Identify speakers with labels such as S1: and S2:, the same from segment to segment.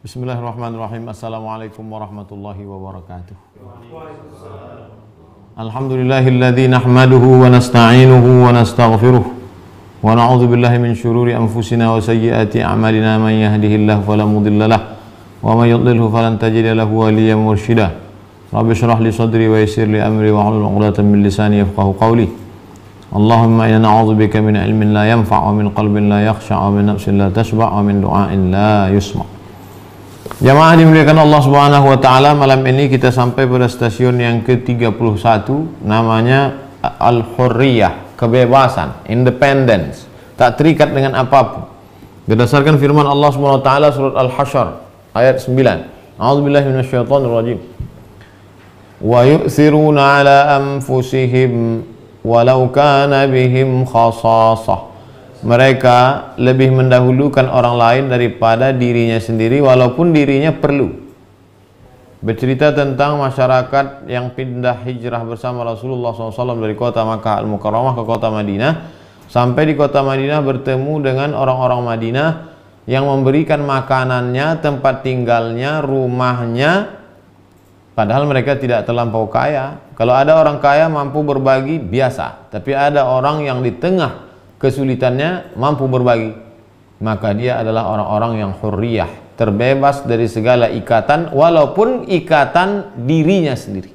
S1: Bismillahirrahmanirrahim. Assalamualaikum warahmatullahi wabarakatuh. Alhamdulillahilladzi nahmaduhu wa nasta'inuhu wa nastaghfiruh wa na'udzu billahi min syururi anfusina wa sayyiati a'malina, man yahdihillahu fala mudilla lahu wa may yudlilhu falan tajida lahu waliyyan mursyida. Rabbi shrah li sadri wa yassir li amri wa hlul 'uqdatam min lisani yafqahu qawli. Allahumma inna na'udzubika min ilmin la yanfa' wa min qalbin la yakhsha' wa min nafsin la tashba' wa min du'ain la yusma'. Jamaah dimuliakan Allah Subhanahu wa taala, malam ini kita sampai pada stasiun yang ke-31, namanya Al-Hurriyah, kebebasan, independence, tak terikat dengan apapun. Berdasarkan firman Allah Subhanahu wa taala surat Al-Hasyr ayat 9. A'udzubillahi minasyaitonir rajim. Wa yu'thiruna 'ala anfusihim walau kana bihim khasasah. Mereka lebih mendahulukan orang lain daripada dirinya sendiri walaupun dirinya perlu. Bercerita tentang masyarakat yang pindah hijrah bersama Rasulullah SAW dari kota Makkah Al-Mukarramah ke kota Madinah. Sampai di kota Madinah bertemu dengan orang-orang Madinah yang memberikan makanannya, tempat tinggalnya, rumahnya. Padahal mereka tidak terlampau kaya. Kalau ada orang kaya mampu berbagi, biasa. Tapi ada orang yang di tengah kesulitannya mampu berbagi, maka dia adalah orang-orang yang hurriyah, terbebas dari segala ikatan, walaupun ikatan dirinya sendiri.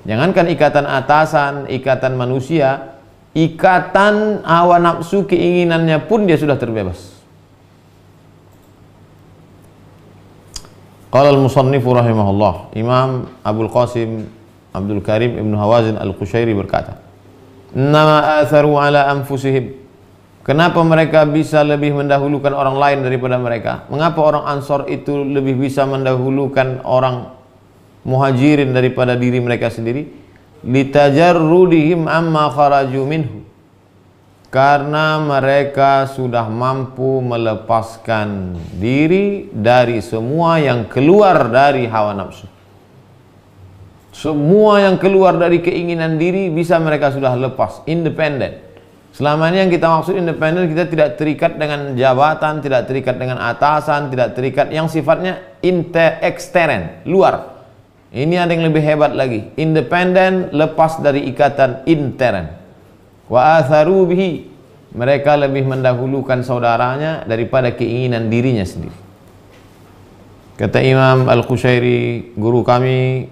S1: Jangankan ikatan atasan, ikatan manusia, ikatan hawa nafsu keinginannya pun dia sudah terbebas. Qala al-musannifu rahimahullah, Imam Abul Qasim Abdul Karim Ibn Hawazin Al-Qushairi berkata, nama atharu ala anfusihim. Kenapa mereka bisa lebih mendahulukan orang lain daripada mereka? Mengapa orang Ansor itu lebih bisa mendahulukan orang Muhajirin daripada diri mereka sendiri? Litajarrudihim amma kharaju minhu. Karena mereka sudah mampu melepaskan diri dari semua yang keluar dari hawa nafsu. Semua yang keluar dari keinginan diri bisa mereka sudah lepas, independen. Selama ini yang kita maksud independen, kita tidak terikat dengan jabatan, tidak terikat dengan atasan, tidak terikat yang sifatnya ekstern, luar. Ini ada yang lebih hebat lagi, independen lepas dari ikatan intern. Wa atharu bihi, mereka lebih mendahulukan saudaranya daripada keinginan dirinya sendiri. Kata Imam Al-Qushairi, guru kami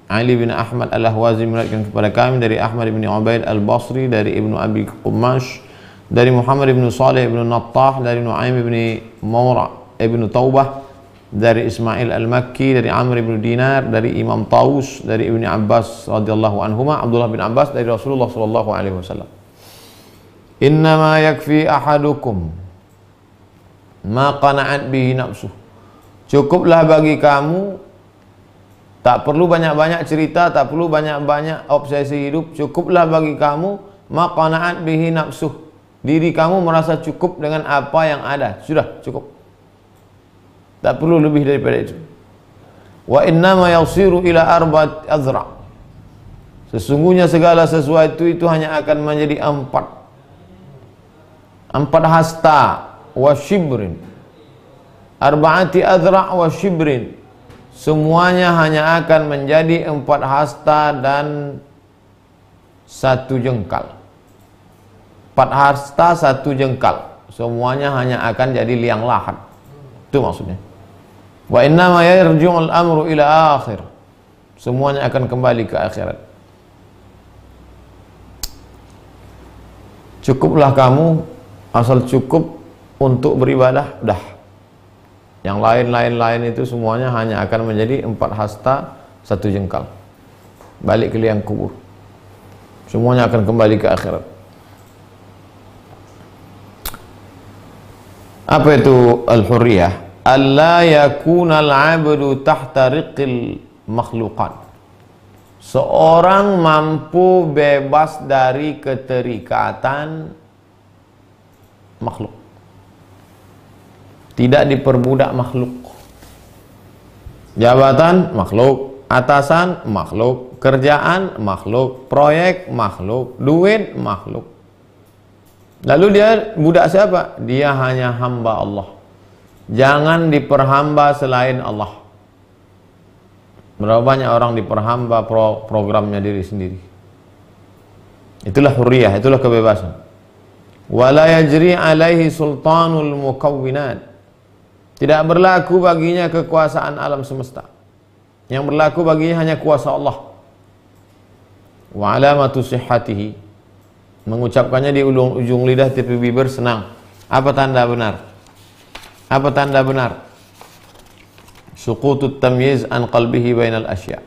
S1: Ali bin Ahmad Al-Ahwazi meriwayatkan kepada kami dari Ahmad bin Ubaid Al-Basri, dari Ibnu Abi Qumash, dari Muhammad bin Salih bin Nattah, dari Nu'aim bin Mawra ibn Taubah, dari Ismail Al-Makki, dari Amr bin Dinar, dari Imam Taus, dari Ibnu Abbas radhiyallahu anhuma, Abdullah bin Abbas dari Rasulullah sallallahu alaihi wasallam. Innama yakfi ahadukum ma qana'at bihi nafsuh. Cukuplah bagi kamu, tak perlu banyak-banyak cerita, tak perlu banyak-banyak obsesi hidup. Cukuplah bagi kamu maqana'at bihi nafsuh. Diri kamu merasa cukup dengan apa yang ada. Sudah cukup. Tak perlu lebih daripada itu. Wa innama yasiru ila arba'at azra. Sesungguhnya segala sesuatu itu hanya akan menjadi empat hasta wa shibrin. Arba'ati azra wa shibrin. Semuanya hanya akan menjadi 4 hasta dan 1 jengkal. 4 hasta 1 jengkal. Semuanya hanya akan jadi liang lahat. Itu maksudnya. Wa innama yarji'ul amru ila akhir. Semuanya akan kembali ke akhirat. Cukuplah kamu, asal cukup untuk beribadah, dah. Yang lain-lain itu semuanya hanya akan menjadi 4 hasta 1 jengkal. Balik ke liang kubur. Semuanya akan kembali ke akhirat. Apa itu al-hurriyah? Alla yakunal 'abdu tahta riqil makhluqat. Seorang mampu bebas dari keterikatan makhluk. Tidak diperbudak makhluk. Jabatan makhluk, atasan makhluk, kerjaan makhluk, proyek makhluk, duit makhluk. Lalu dia budak siapa? Dia hanya hamba Allah. Jangan diperhamba selain Allah. Berapa banyak orang diperhamba programnya diri sendiri. Itulah hurriyah, itulah kebebasan. Wala yajri alaihi sultanul mukawwinat. Tidak berlaku baginya kekuasaan alam semesta. Yang berlaku baginya hanya kuasa Allah. Wa alamatu sihhatihi. Mengucapkannya di ujung lidah tepi bibir senang. Apa tanda benar? Apa tanda benar? Suqutut tamyiz an qalbihi bainal asya.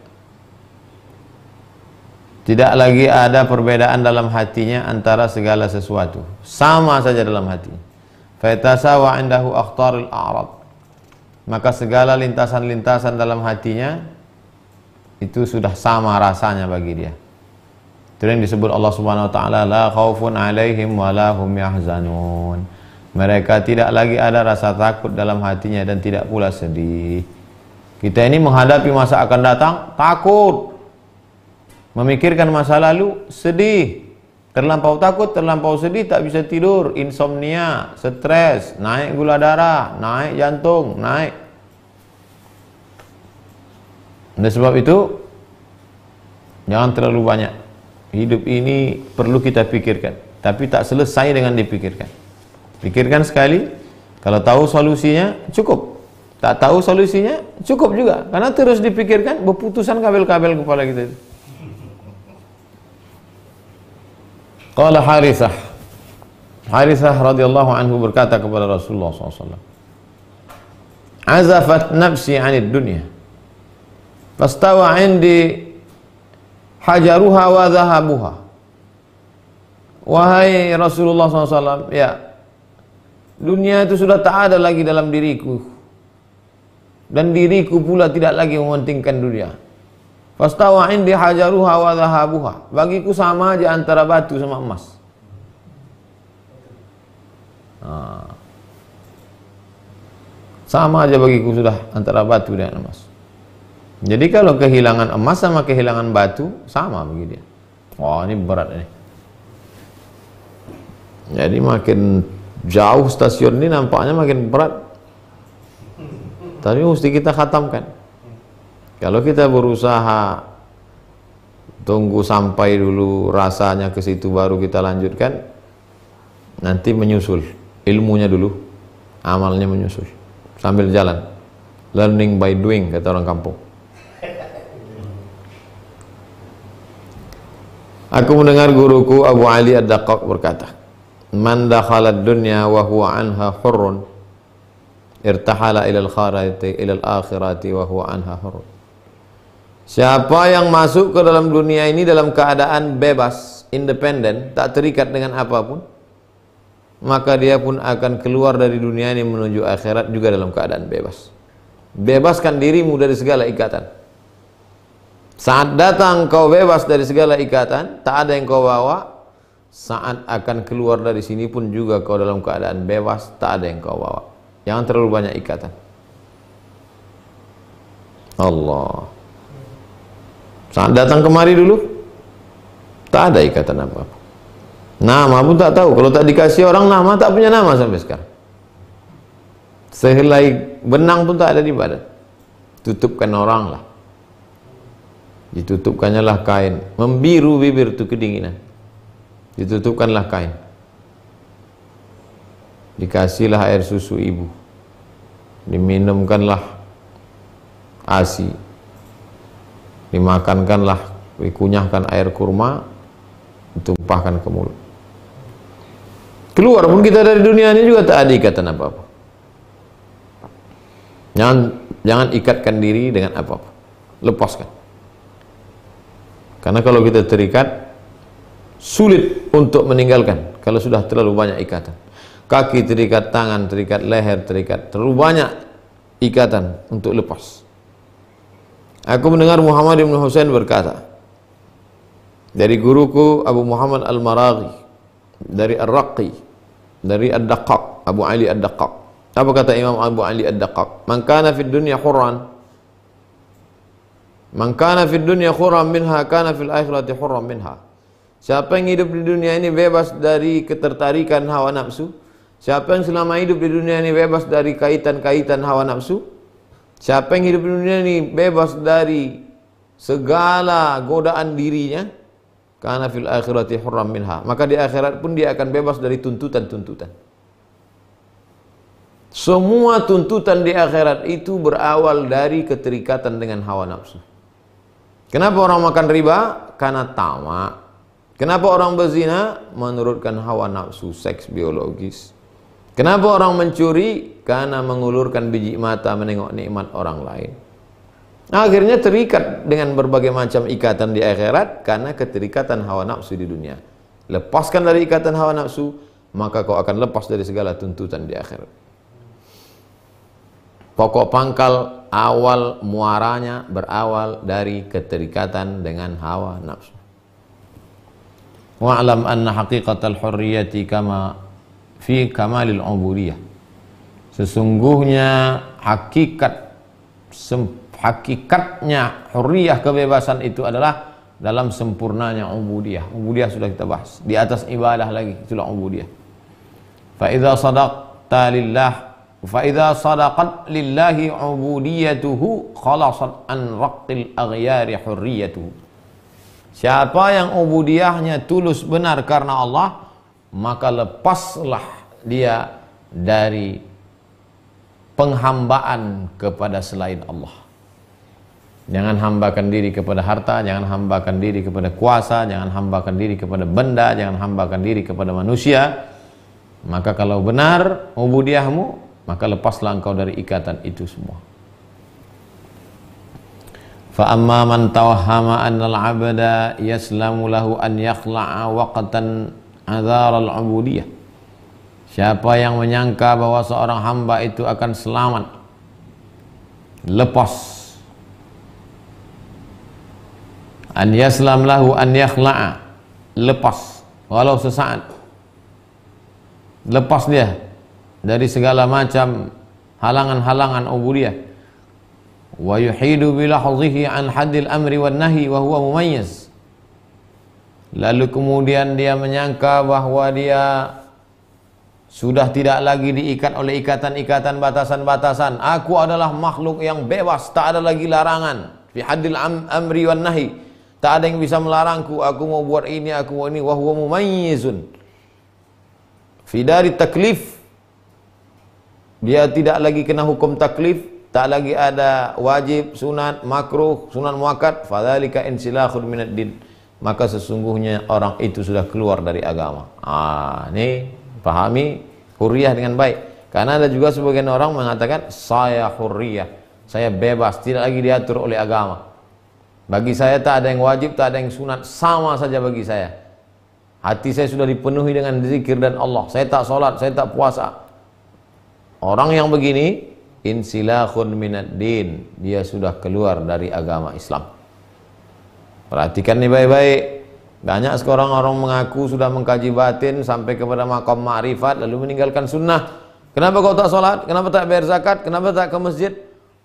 S1: Tidak lagi ada perbedaan dalam hatinya antara segala sesuatu. Sama saja dalam hati. Fa yatasawa indahu akhtarul a'rad. Maka segala lintasan-lintasan dalam hatinya itu sudah sama rasanya bagi dia. Itu yang disebut Allah Subhanahu wa taala, la khaufun 'alaihim wa la hum yahzanun. Mereka tidak lagi ada rasa takut dalam hatinya dan tidak pula sedih. Kita ini menghadapi masa akan datang takut. Memikirkan masa lalu sedih. Terlampau takut, terlampau sedih, tak bisa tidur, insomnia, stres, naik gula darah, naik jantung, naik. Oleh sebab itu, jangan terlalu banyak. Hidup ini perlu kita pikirkan, tapi tak selesai dengan dipikirkan. Pikirkan sekali, kalau tahu solusinya cukup. Tak tahu solusinya cukup juga, karena terus dipikirkan berputusan kabel-kabel kepala kita itu. Qala Harithah radhiyallahu anhu berkata kepada Rasulullah SAW, azafat nafsi 'anid dunya fastawa 'indi hajaruha wa dhahabuha. Wahai Rasulullah SAW, ya, dunia itu sudah tak ada lagi dalam diriku, dan diriku pula tidak lagi mementingkan dunia. Fastawa indi hajaruha wa dhahabuha. Bagiku sama aja antara batu sama emas. Sama aja bagiku sudah antara batu dan emas. Jadi kalau kehilangan emas sama kehilangan batu sama bagi dia. Wah, ini berat ini. Jadi makin jauh stasiun ini nampaknya makin berat. Tapi mesti kita khatamkan. Kalau kita berusaha tunggu sampai dulu rasanya ke situ baru kita lanjutkan, nanti menyusul ilmunya dulu, amalnya menyusul sambil jalan. Learning by doing, kata orang kampung. Aku mendengar guruku Abu Ali Ad-Daqqaq berkata, man dakhalad dunya wa huwa anha hurrun irtahala ilal akhirati wa huwa anha hurrun. Siapa yang masuk ke dalam dunia ini dalam keadaan bebas, independen, tak terikat dengan apapun, maka dia pun akan keluar dari dunia ini menuju akhirat juga dalam keadaan bebas. Bebaskan dirimu dari segala ikatan. Saat datang kau bebas dari segala ikatan, tak ada yang kau bawa. Saat akan keluar dari sini pun juga kau dalam keadaan bebas, tak ada yang kau bawa. Jangan terlalu banyak ikatan. Allah. Saat datang kemari dulu, tak ada ikatan apa-apa. Nama pun tak tahu. Kalau tak dikasih orang nama, tak punya nama sampai sekarang. Sehelai benang pun tak ada di badan. Tutupkan orang lah. Ditutupkannya lah kain. Membiru bibir itu kedinginan. Ditutupkanlah kain. Dikasihlah air susu ibu. Diminumkanlah ASI. Dimakankanlah, dikunyahkan air kurma, ditumpahkan ke mulut. Keluar pun kita dari dunia ini juga tak ada ikatan apa-apa. Jangan ikatkan diri dengan apa-apa. Lepaskan. Karena kalau kita terikat, sulit untuk meninggalkan kalau sudah terlalu banyak ikatan. Kaki terikat, tangan terikat, leher terikat, terlalu banyak ikatan untuk lepas. Aku mendengar Muhammad bin Husain berkata dari guruku Abu Muhammad Al-Maraghi, dari Ar-Raqi, dari Ad-Daqqaq, Abu Ali Ad-Daqqaq. Apa kata Imam Abu Ali Ad-Daqqaq? Man kana fid dunya hurran, man kana fid dunya hurran minha kana fil akhirati hurran minha. Siapa yang hidup di dunia ini bebas dari ketertarikan hawa nafsu, Siapa yang selama hidup di dunia ini bebas dari kaitan-kaitan hawa nafsu? Siapa yang hidup di dunia ini bebas dari segala godaan dirinya? Karena fil akhirati hurram minha. Maka di akhirat pun dia akan bebas dari tuntutan-tuntutan. Semua tuntutan di akhirat itu berawal dari keterikatan dengan hawa nafsu. Kenapa orang makan riba? Karena tamak. Kenapa orang berzina? Menurutkan hawa nafsu, seks biologis. Kenapa orang mencuri? Karena mengulurkan biji mata menengok nikmat orang lain. Akhirnya terikat dengan berbagai macam ikatan di akhirat karena keterikatan hawa nafsu di dunia. Lepaskan dari ikatan hawa nafsu, maka kau akan lepas dari segala tuntutan di akhirat. Pokok pangkal awal muaranya berawal dari keterikatan dengan hawa nafsu. Wa'lam anna haqiqatal hurriyati kama fi kamalil ubudiyah. Sesungguhnya hakikatnya hurriyah, kebebasan itu adalah dalam sempurnanya ubudiyah. Ubudiyah sudah kita bahas. Di atas ibadah lagi, itulah ubudiyah. Fa idza sadaqta lillah fa idza sadaqat lillahi ubudiyatuhu khalasat an raqil aghyari hurriyatuhu. Siapa yang ubudiyahnya tulus benar karena Allah, maka lepaslah dia dari penghambaan kepada selain Allah. Jangan hambakan diri kepada harta, jangan hambakan diri kepada kuasa, jangan hambakan diri kepada benda, jangan hambakan diri kepada manusia. Maka kalau benar ubudiyahmu, maka lepaslah engkau dari ikatan itu semua. Fa amma man tawahhama anna al-'abda yaslamu lahu an yakhla'a waqtan adzar al-'ubudiyah. Siapa yang menyangka bahwa seorang hamba itu akan selamat, lepas, an yaslam lahu an yakhla'a, lepas walau sesaat, lepas dia dari segala macam halangan-halangan ubudiyah. Wa yuhidu bilahzihi an haddil amri wan nahi wa huwa mumayyiz. Lalu kemudian dia menyangka bahwa dia sudah tidak lagi diikat oleh ikatan-ikatan, batasan-batasan. Aku adalah makhluk yang bebas, tak ada lagi larangan. Fi haddil amri wan nahi. Tak ada yang bisa melarangku, aku mau buat ini, aku mau ini. Wa huwa mumayyizun. Fi dari taklif. Dia tidak lagi kena hukum taklif, tak lagi ada wajib, sunat, makruh, sunat muakkad. Fadzalika insilakhun minad din. Maka sesungguhnya orang itu sudah keluar dari agama. Ini pahami hurriyah dengan baik. Karena ada juga sebagian orang mengatakan saya hurriyah, saya bebas, tidak lagi diatur oleh agama. Bagi saya tak ada yang wajib, tak ada yang sunat, sama saja bagi saya. Hati saya sudah dipenuhi dengan zikir dan Allah. Saya tak sholat, saya tak puasa. Orang yang begini insilakhun minad din, dia sudah keluar dari agama Islam. Perhatikan nih baik-baik. Banyak sekarang orang mengaku sudah mengkaji batin sampai kepada maqam ma'rifat lalu meninggalkan sunnah. Kenapa kau tak sholat? Kenapa tak bayar zakat? Kenapa tak ke masjid?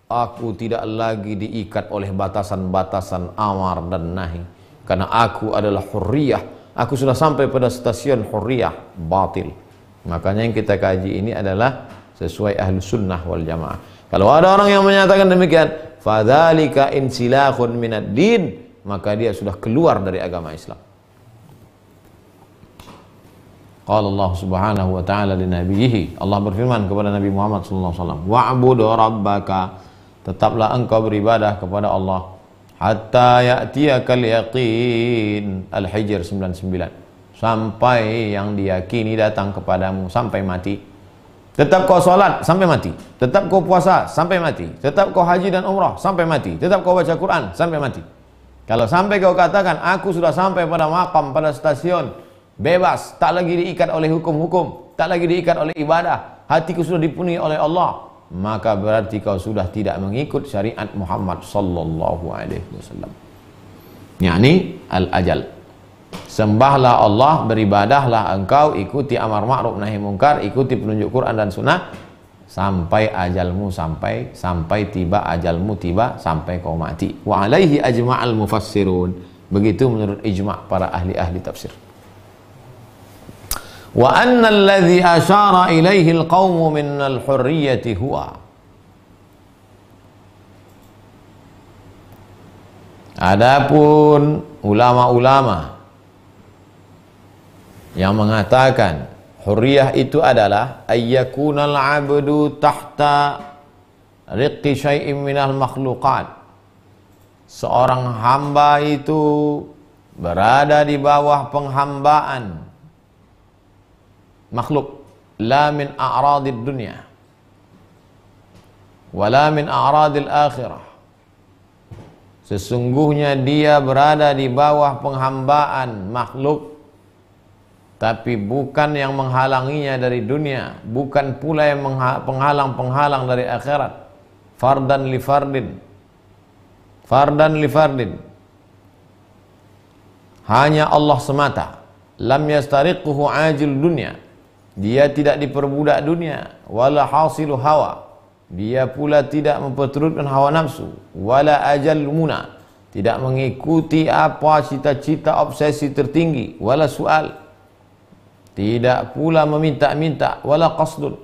S1: Aku tidak lagi diikat oleh batasan-batasan amar dan nahi. Karena aku adalah hurriyah. Aku sudah sampai pada stasiun hurriyah batil. Makanya yang kita kaji ini adalah sesuai ahlu sunnah wal jamaah. Kalau ada orang yang menyatakan demikian, fadzalika insilakhun minad din, maka dia sudah keluar dari agama Islam. Qala Allah Subhanahu wa ta'ala li nabiyhi, Allah berfirman kepada Nabi Muhammad sallallahu alaihi wasallam, wa'bud rabbaka, tetaplah engkau beribadah kepada Allah hatta ya'tiyakal yaqin. Al-Hijr 99. Sampai yang diyakini datang kepadamu, sampai mati. Tetap kau sholat sampai mati, tetap kau puasa sampai mati, tetap kau haji dan umrah sampai mati, tetap kau baca Quran sampai mati. Kalau sampai kau katakan aku sudah sampai pada maqam, pada stasiun bebas, tak lagi diikat oleh hukum-hukum, tak lagi diikat oleh ibadah, hatiku sudah dipenuhi oleh Allah, maka berarti kau sudah tidak mengikut syariat Muhammad sallallahu alaihi wasallam. Yani al-ajal. Sembahlah Allah, beribadahlah engkau, ikuti amar ma'ruf nahi mungkar, ikuti penunjuk Quran dan sunnah sampai ajalmu sampai tiba ajalmu tiba, sampai kau mati. Wa alaihi ajma'al mufassirun. Begitu menurut ijma' para ahli-ahli tafsir. Wa anna alladhi asyara ilaihi al-qawmu min al-hurriyati huwa. Adapun ulama-ulama yang mengatakan hurriyah itu adalah ayyakunal abdu tahta riqqi syai'in minal makhluqat. Seorang hamba itu berada di bawah penghambaan makhluk, la min a'radid dunya wala min a'radil akhirah. Sesungguhnya dia berada di bawah penghambaan makhluk, tapi bukan yang menghalanginya dari dunia, bukan pula yang penghalang-penghalang dari akhirat. Fardan li fardin, fardan li fardin. Hanya Allah semata. Lam yastariquhu ajil dunia. Dia tidak diperbudak dunia. Wala hasilu hawa. Dia pula tidak memperturutkan hawa nafsu. Wala ajal muna. Tidak mengikuti apa cita-cita obsesi tertinggi. Wala su'al. Tidak pula meminta-minta. Wala qasdun.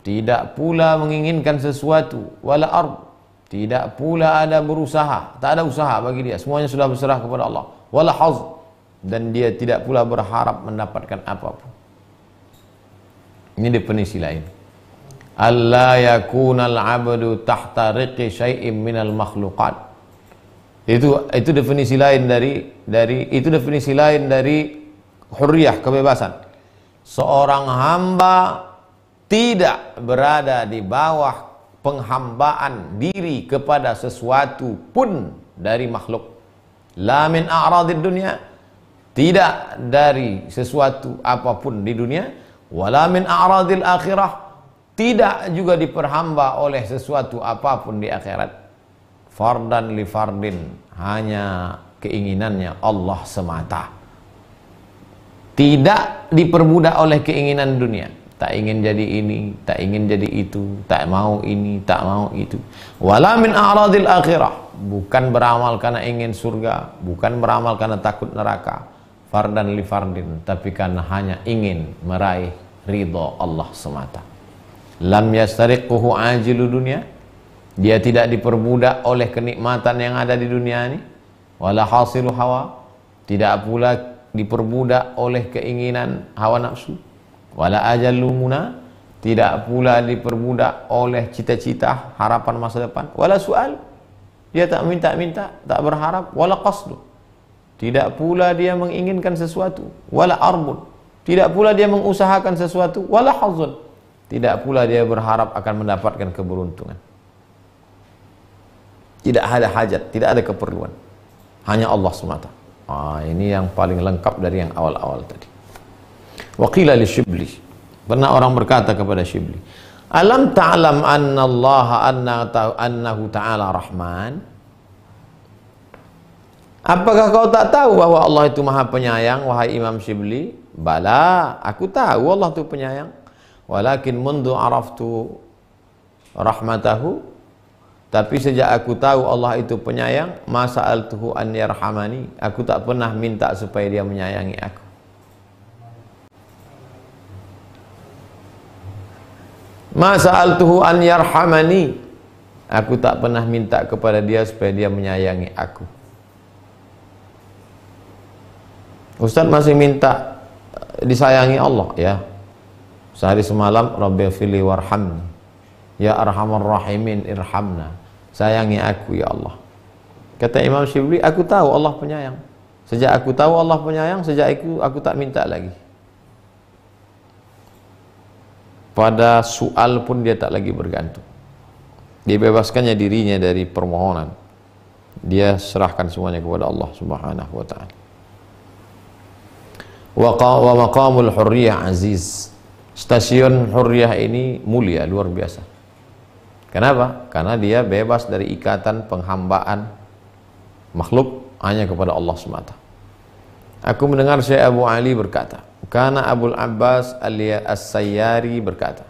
S1: Tidak pula menginginkan sesuatu. Wala arb. Tidak pula ada berusaha. Tak ada usaha bagi dia. Semuanya sudah berserah kepada Allah. Wala hazz. Dan dia tidak pula berharap mendapatkan apapun. Ini definisi lain. Alla yakunal abdu tahta riqqi syai'in minal makhluqat. Itu definisi lain dari definisi lain dari hurriyah, kebebasan. Seorang hamba tidak berada di bawah penghambaan diri kepada sesuatu pun dari makhluk. La min a'radid dunya, tidak dari sesuatu apapun di dunia, wala min a'radil akhirah, tidak juga diperhamba oleh sesuatu apapun di akhirat. Fardan li fardin, hanya keinginannya Allah semata. Tidak diperbudak oleh keinginan dunia. Tak ingin jadi ini, tak ingin jadi itu, tak mau ini, tak mau itu. Wala min a'radil akhirah, bukan beramal karena ingin surga, bukan beramal karena takut neraka. Fardan li fardin, tapi karena hanya ingin meraih ridha Allah semata. Lam yastariquhu ajilu dunia, dia tidak diperbudak oleh kenikmatan yang ada di dunia ini. Wala hasilu hawa, tidak pula diperbudak oleh keinginan hawa nafsu. Wala ajallu muna, tidak pula diperbudak oleh cita-cita harapan masa depan. Wala su'al, dia tak minta-minta, tak berharap. Wala qasdu, tidak pula dia menginginkan sesuatu. Wala arbun, tidak pula dia mengusahakan sesuatu. Wala hazzun, tidak pula dia berharap akan mendapatkan keberuntungan. Tidak ada hajat, tidak ada keperluan. Hanya Allah semata. Ini yang paling lengkap dari yang awal-awal tadi. Wa qila li Shibli, pernah orang berkata kepada Shibli, alam ta'lam anna Allah annahu ta'ala rahman? Apakah kau tak tahu bahwa Allah itu maha penyayang, wahai Imam Shibli? Bala, aku tahu Allah itu penyayang. Walakin mundu araftu rahmatahu, tapi sejak aku tahu Allah itu penyayang, masa altuhu an yarhamani, aku tak pernah minta supaya dia menyayangi aku. Masa altuhu an yarhamani, aku tak pernah minta kepada dia supaya dia menyayangi aku. Ustaz masih minta disayangi Allah, ya. Sehari semalam, Rabbighfirli warhamni, ya arhamar rahimin irhamna, sayangi aku ya Allah. Kata Imam Shibli, aku tahu Allah penyayang. Sejak aku tahu Allah penyayang, sejak itu aku tak minta lagi. Pada soal pun dia tak lagi bergantung. Dibebaskannya dirinya dari permohonan. Dia serahkan semuanya kepada Allah Subhanahu wa ta'ala. Wa maqamul hurriyah aziz. Stasiun hurriyah ini mulia, luar biasa. Kenapa? Karena dia bebas dari ikatan penghambaan makhluk hanya kepada Allah semata. Aku mendengar Syekh Abu Ali berkata, karena Abul Abbas As-Sayyari berkata,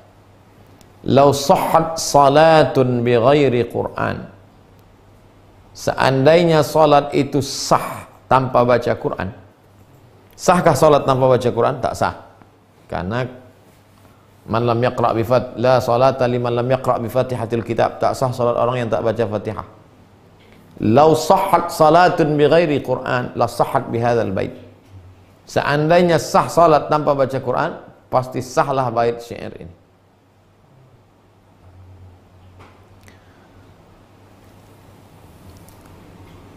S1: "Lau sahhat salatun bighairi Qur'an." Seandainya salat itu sah tanpa baca Quran. Sahkah salat tanpa baca Quran? Tak sah. Karena man lam yaqra' bi la salata liman lam yaqra' bi Fatihatil kitab, tak sah salat orang yang tak baca Fatihah. Lau sahhat salatun bi ghairi Quran la sahhat bi hadzal bait. Seandainya sah salat tanpa baca Quran, pasti sahlah bait syair ini.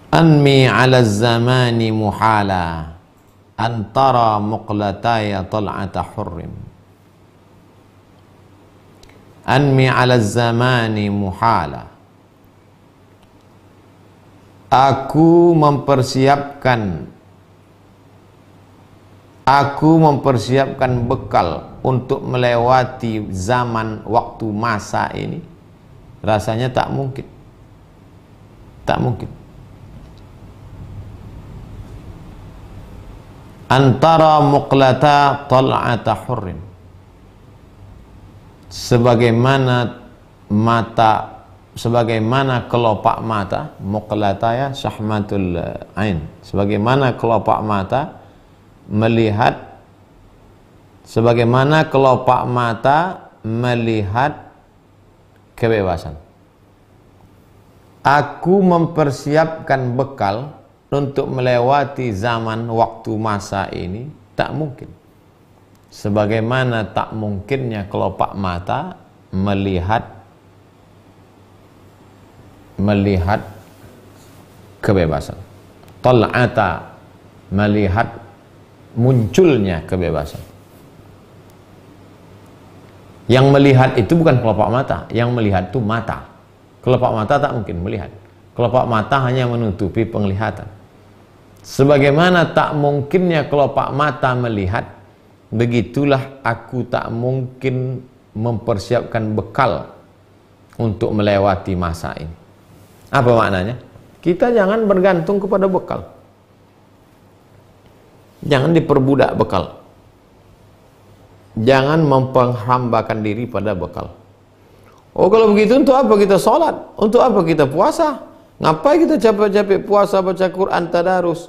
S1: Anmi 'ala zamani muhala antara muqlataya tal'ata hurrim. Anmi 'ala zamani muhala. Aku mempersiapkan bekal untuk melewati zaman waktu masa ini. Rasanya tak mungkin. Tak mungkin. Antara muqlata tal'ata hurrim, sebagaimana kelopak mata, muqlata ya syahmatul ain, sebagaimana kelopak mata melihat, sebagaimana kelopak mata melihat kebebasan. Aku mempersiapkan bekal untuk melewati zaman waktu masa ini, tak mungkin. Sebagaimana tak mungkinnya kelopak mata melihat kebebasan. Tal'ata, melihat munculnya kebebasan. Yang melihat itu bukan kelopak mata, yang melihat itu mata. Kelopak mata tak mungkin melihat. Kelopak mata hanya menutupi penglihatan. Sebagaimana tak mungkinnya kelopak mata melihat, begitulah aku tak mungkin mempersiapkan bekal untuk melewati masa ini. Apa maknanya? Kita jangan bergantung kepada bekal. Jangan diperbudak bekal. Jangan memperhambakan diri pada bekal. Oh, kalau begitu untuk apa kita sholat? Untuk apa kita puasa? Ngapain kita capek-capek puasa, baca Quran, tadarus?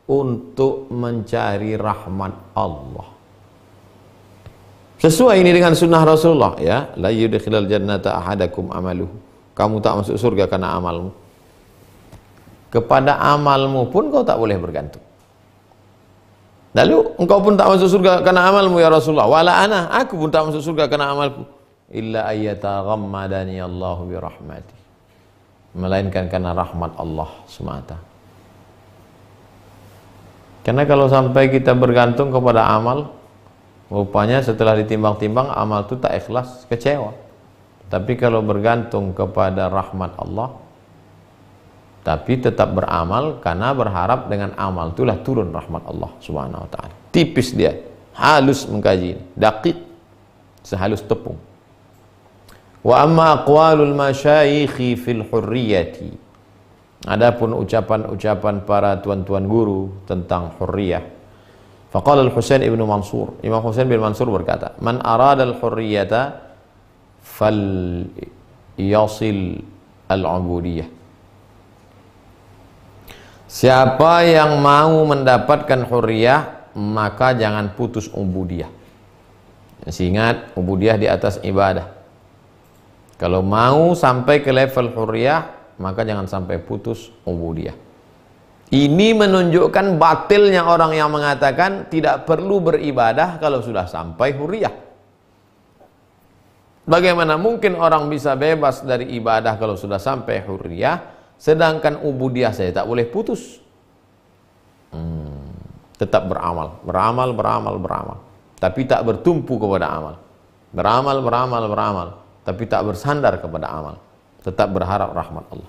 S1: Untuk mencari rahmat Allah. Sesuai ini dengan sunnah Rasulullah, ya. La yudkhilal jannata ahadakum amaluhu. Kamu tak masuk surga karena amalmu. Kepada amalmu pun kau tak boleh bergantung. Lalu engkau pun tak masuk surga karena amalmu ya Rasulullah. Wala ana, aku pun tak masuk surga karena amalku. Illa ayyataghammadani Allahu bi rahmati. Melainkan karena rahmat Allah semata. Karena kalau sampai kita bergantung kepada amal, rupanya setelah ditimbang-timbang amal itu tak ikhlas, kecewa. Tapi kalau bergantung kepada rahmat Allah, tapi tetap beramal karena berharap dengan amal itulah turun rahmat Allah Subhanahu wa taala. Tipis dia, halus mengkaji, daqiq, sehalus tepung. Wa amma aqwalul masyayikhi fil hurriyati. Adapun ucapan-ucapan para tuan-tuan guru tentang hurriyah. Faqala al-Husain ibn Mansur, Imam Husain bin Mansur berkata, "Man arada al-hurriyata fal yasil al-ubudiyah." Siapa yang mau mendapatkan hurriyah, maka jangan putus ubudiyah. Ingat, ubudiyah di atas ibadah. Kalau mau sampai ke level hurriyah, maka jangan sampai putus ubudiyah. Ini menunjukkan batilnya orang yang mengatakan tidak perlu beribadah kalau sudah sampai hurriyah. Bagaimana mungkin orang bisa bebas dari ibadah kalau sudah sampai hurriyah, sedangkan ubudiyah saya tak boleh putus. Tetap beramal, tapi tak bertumpu kepada amal. Beramal, tapi tak bersandar kepada amal. Tetap berharap rahmat Allah.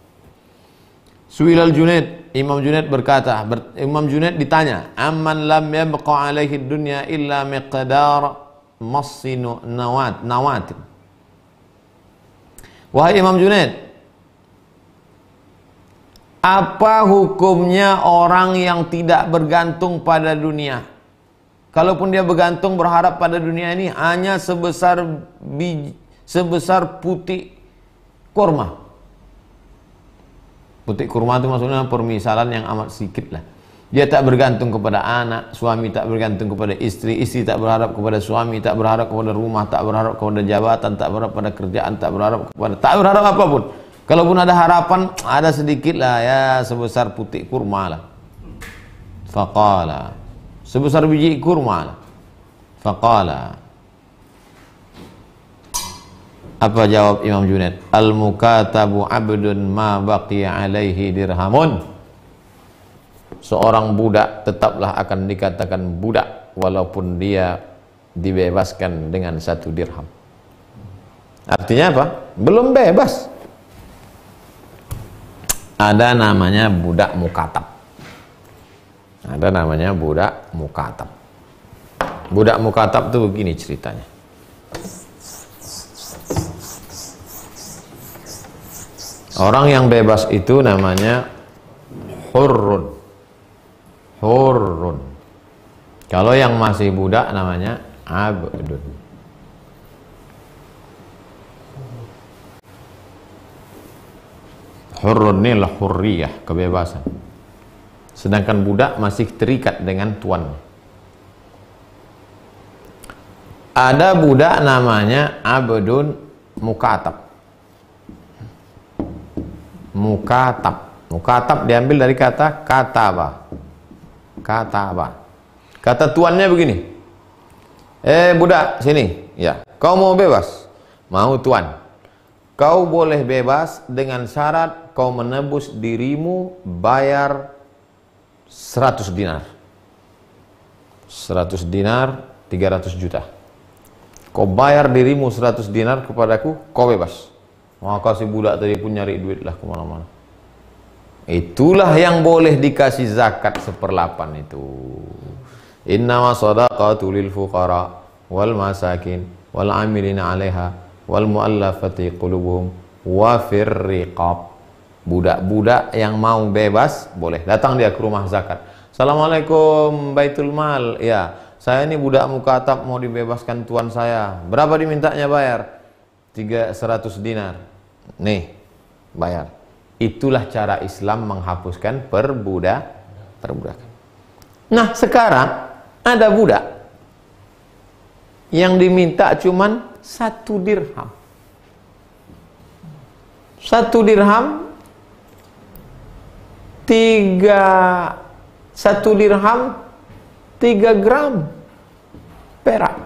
S1: Su'ilal Junaid, Imam Junaid berkata, Imam Junaid ditanya, amman lam yabqa alaihi dunya illa miqdar massinu nawatin. Wahai Imam Junaid, apa hukumnya orang yang tidak bergantung pada dunia? Kalaupun dia bergantung berharap pada dunia ini hanya sebesar putik kurma. Putik kurma itu maksudnya permisalan yang amat sedikit lah. Dia tak bergantung kepada anak, suami tak bergantung kepada istri, istri tak berharap kepada suami, tak berharap kepada rumah, tak berharap kepada jabatan, tak berharap pada kerjaan, tak berharap apapun. Kalaupun ada harapan, ada sedikit lah ya, sebesar putik kurma lah. Faqala, sebesar biji kurma lah. Faqala, apa jawab Imam Junaid? Al-mukatabu abdun ma baqiya alaihi dirhamun. Seorang budak tetaplah akan dikatakan budak walaupun dia dibebaskan dengan 1 dirham. Artinya apa? Belum bebas. Ada namanya budak mukatab. Ada namanya budak mukatab. Budak mukatab itu begini ceritanya. Orang yang bebas itu namanya hurrun. Hurrun. Kalau yang masih budak namanya abdun. Hurrun ini lah hurriyah, kebebasan. Sedangkan budak masih terikat dengan tuan. Ada budak namanya abdun mukatab. Mukatab. Mukatab diambil dari kata kataba. Kataba. Kata tuannya begini. Budak, sini. Ya, kau mau bebas? Mau tuan. Kau boleh bebas dengan syarat kau menebus dirimu bayar 100 dinar. 100 dinar 300 juta. Kau bayar dirimu 100 dinar kepadaku, kau bebas. Maka si budak tadi pun nyari duit lah kemana-mana. Itulah yang boleh dikasih zakat 1/8 itu. Innama shadaqatu lil fuqara wal masakin wal amilina 'alaiha wal muallafati qulubuhum wa fir riqab. Budak-budak yang mau bebas boleh datang dia ke rumah zakat. Assalamualaikum Baitul Mal. Ya, saya ini budak mukatab mau dibebaskan tuan saya. Berapa dimintanya bayar? 100 dinar. Nih, bayar. Itulah cara Islam menghapuskan perbudakan. Nah, sekarang ada budak yang diminta cuman 1 dirham. 1 dirham 3 gram perak.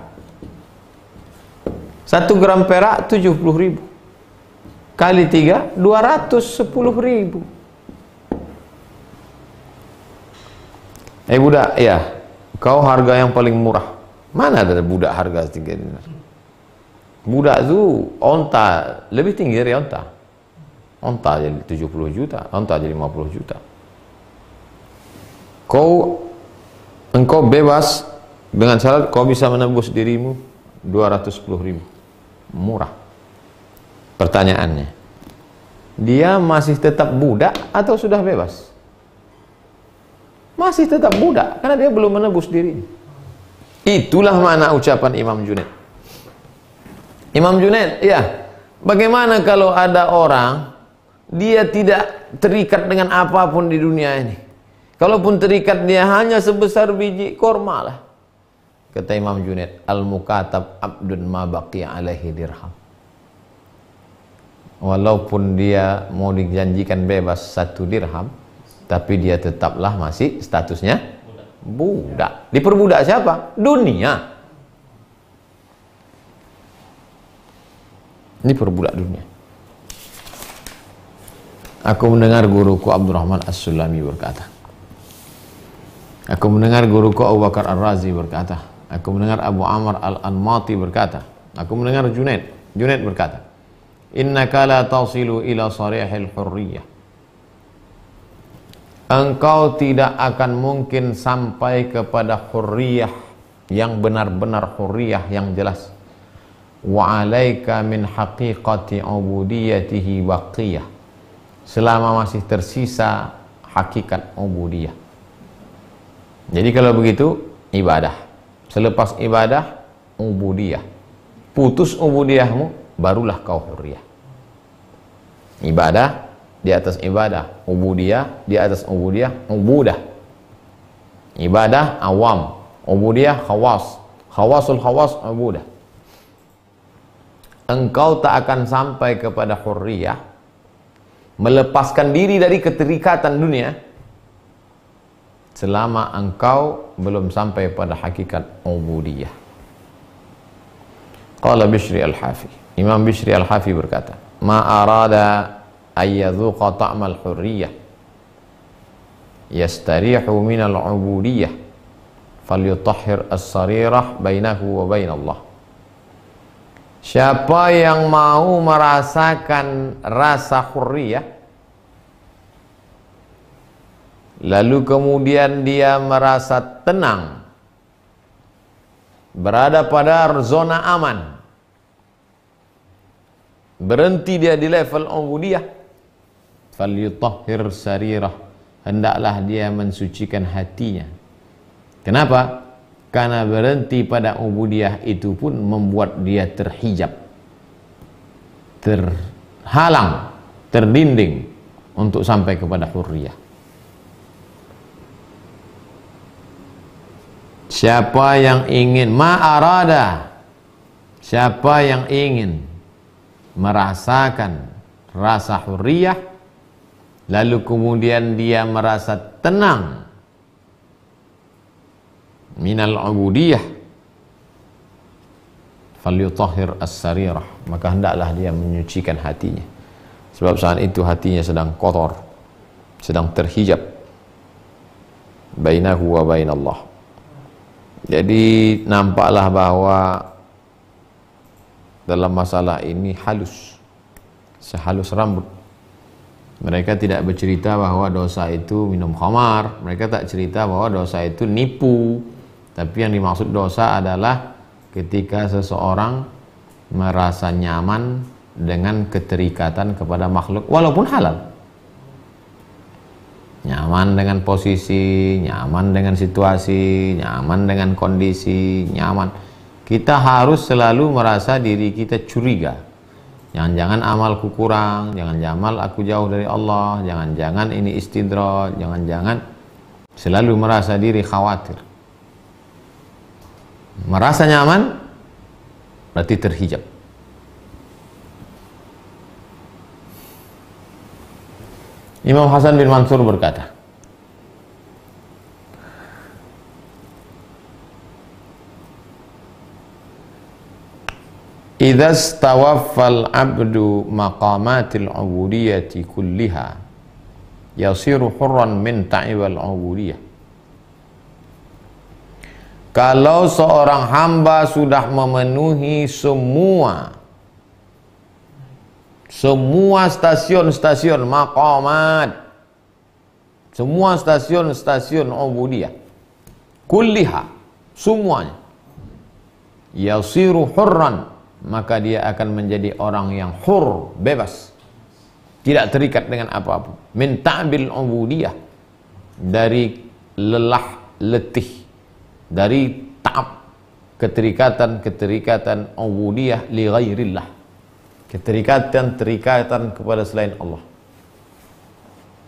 S1: 1 gram perak 70.000. Kali 3, 210.000. Budak, ya, kau harga yang paling murah. Mana ada budak harga 3 dinar? Budak itu onta lebih tinggi dari onta. Onta jadi 70 juta, onta jadi 50 juta. Engkau bebas dengan syarat kau bisa menebus dirimu 210.000. Murah. Pertanyaannya, dia masih tetap budak atau sudah bebas? Masih tetap budak, karena dia belum menebus diri. Itulah mana ucapan Imam Junaid. Imam Junaid, ya, bagaimana kalau ada orang, dia tidak terikat dengan apapun di dunia ini. Kalaupun terikat, dia hanya sebesar biji korma lah. Kata Imam Junaid, al-mukatab abdun ma baqiya alaihi dirham. Walaupun dia mau dijanjikan bebas 1 dirham, tapi dia tetaplah masih statusnya budak. Diperbudak siapa? Dunia. Diperbudak dunia. Aku mendengar guruku Abdurrahman As-Sulami berkata. Aku mendengar guruku Abu Bakar Ar-Razi berkata. Aku mendengar Abu Amr Al-Anmati berkata. Aku mendengar Junaid berkata. Innaka la tasilu ila sarihil hurriyah. Engkau tidak akan mungkin sampai kepada hurriyah yang benar-benar hurriyah yang jelas. Wa alaika min haqiqati ubudiyatihi baqiyah. Selama masih tersisa hakikat ubudiyah. Jadi kalau begitu ibadah. Selepas ibadah ubudiyah. Putus ubudiyahmu, barulah kau hurriyah. Ibadah di atas ibadah, ubudiyah di atas ubudiyah, ubudah. Ibadah awam, ubudiyah khawas, khawasul khawas ubudah. Engkau tak akan sampai kepada hurriyah, melepaskan diri dari keterikatan dunia, selama engkau belum sampai pada hakikat ubudiyah. Qala Bishri al-Hafi, Imam Bishri al-Hafi berkata, ma arada ayyadhuqa ta'mal hurriyah yastarihu minal ubudiyah falyutahhir as-sarirah bainahu wa bainallah. Siapa yang mau merasakan rasa hurriyah, lalu kemudian dia merasa tenang, berada pada zona aman, berhenti dia di level ubudiyah, falyutahhir sarirah, hendaklah dia mensucikan hatinya. Kenapa? Karena berhenti pada ubudiyah itu pun membuat dia terhijab, terhalang, terdinding untuk sampai kepada hurriyah. Siapa yang ingin ma'arada, siapa yang ingin merasakan rasa hurriyah, lalu kemudian dia merasa tenang minal ubudiyah, falyutahhir as-sarirah, maka hendaklah dia menyucikan hatinya. Sebab saat itu hatinya sedang kotor, sedang terhijab bainahu wa bainallah. Jadi nampaklah bahwa dalam masalah ini halus, sehalus rambut. Mereka tidak bercerita bahwa dosa itu minum khamar, mereka tak cerita bahwa dosa itu nipu. Tapi yang dimaksud dosa adalah ketika seseorang merasa nyaman dengan keterikatan kepada makhluk walaupun halal. Nyaman dengan posisi, nyaman dengan situasi, nyaman dengan kondisi, nyaman. Kita harus selalu merasa diri kita curiga. Jangan-jangan amalku kurang, jangan-jangan aku jauh dari Allah, jangan-jangan ini istidraj, jangan-jangan selalu merasa diri khawatir. Merasa nyaman berarti terhijab. Imam Hasan bin Mansur berkata, idza stawaffal abdu maqamatil ubudiyyati kulliha yasiru hurran min ta'iwal ubudiyyah. Kalau seorang hamba sudah memenuhi semua stasiun-stasiun maqamat, semua stasiun-stasiun ubudiyah kulliha, semuanya, yasiru hurran, maka dia akan menjadi orang yang hur, bebas, tidak terikat dengan apa-apa, min ta'bil ubudiyah, dari lelah letih, dari ta'ab, keterikatan ubudiyah li ghairillah, keterikatan kepada selain Allah.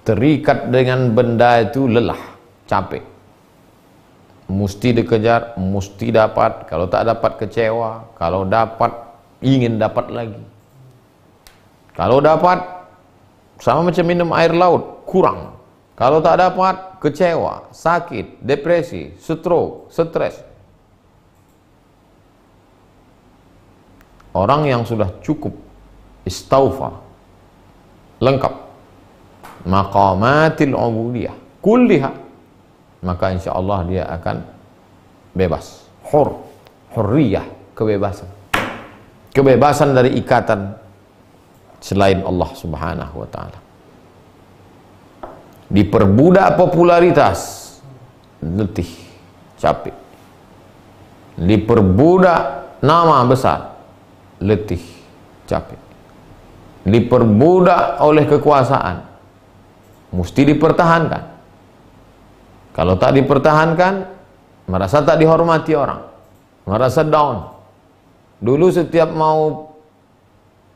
S1: Terikat dengan benda itu lelah, capek, mesti dikejar, mesti dapat, kalau tak dapat kecewa, kalau dapat ingin dapat lagi, kalau dapat sama macam minum air laut, kurang, kalau tak dapat kecewa, sakit, depresi, stroke, stres. Orang yang sudah cukup istaufa, lengkap maqamatil ubudiyah kulliha, maka insya Allah dia akan bebas, hurriyah, kebebasan dari ikatan selain Allah Subhanahu wa ta'ala. Diperbudak popularitas, letih, capek. Diperbudak nama besar, letih, capek. Diperbudak oleh kekuasaan, mesti dipertahankan. Kalau tak dipertahankan, merasa tak dihormati orang, merasa down. Dulu setiap mau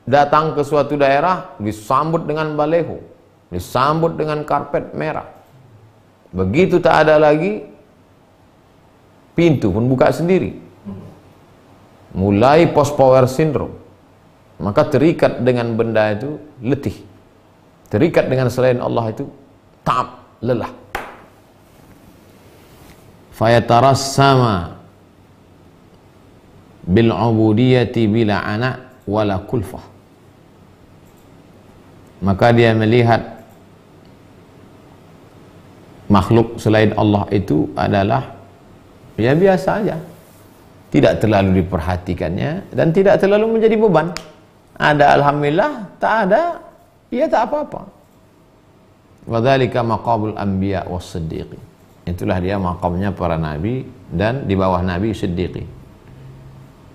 S1: datang ke suatu daerah, disambut dengan baleho, disambut dengan karpet merah. Begitu tak ada lagi, pintu pun buka sendiri. Mulai post power syndrome, maka terikat dengan benda itu letih, terikat dengan selain Allah itu ta'ab, lelah. Fayatarassama bil ubudiyati bila ana wala kulfah, maka dia melihat makhluk selain Allah itu adalah ya biasa aja, tidak terlalu diperhatikannya dan tidak terlalu menjadi beban. Ada alhamdulillah, tak ada ya tak apa-apa. Wa dzalika maqamul anbiya was siddiqin, itulah dia makamnya para nabi dan di bawah nabi siddiqin,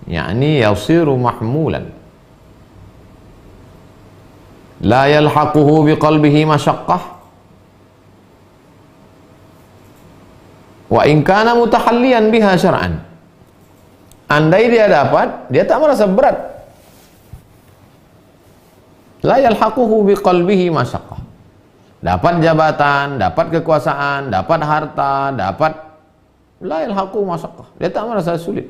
S1: yakni yasiru mahmulan la yalhaquhu biqalbihi masyaqqah wa in kana mutahalliyan biha syar'an. Andai dia dapat, dia tak merasa berat. La yalhaquhu biqalbihi masyaqqah. Dapat jabatan, dapat kekuasaan, dapat harta, dapat la yalhaquhu masyaqqah. Dia tak merasa sulit.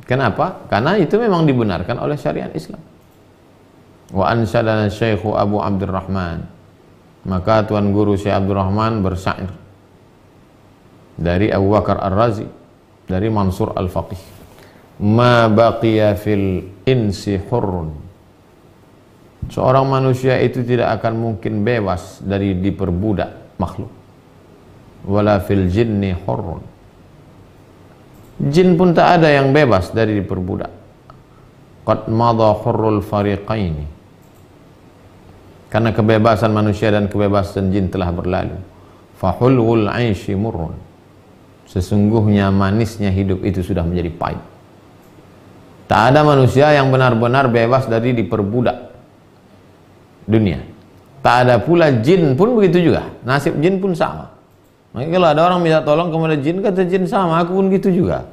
S1: Kenapa? Karena itu memang dibenarkan oleh syariat Islam. Wa ansyadana Syekh Abu Abdurrahman, maka Tuan Guru Syekh Abdurrahman bersyair dari Abu Bakar Ar-Razi, dari Mansur Al-Faqih. Ma baqiya fil insi hurrun, seorang manusia itu tidak akan mungkin bebas dari diperbudak makhluk. Wala fil jinni hurrun, jin pun tak ada yang bebas dari diperbudak. Qad madha hurrul fariqaini, karena kebebasan manusia dan kebebasan jin telah berlalu. Fahulwul aishi murrun, sesungguhnya manisnya hidup itu sudah menjadi pahit. Tak ada manusia yang benar-benar bebas dari diperbudak dunia. Tak ada pula jin pun begitu juga. Nasib jin pun sama. Makanya kalau ada orang minta tolong kepada jin, kata jin sama, aku pun gitu juga.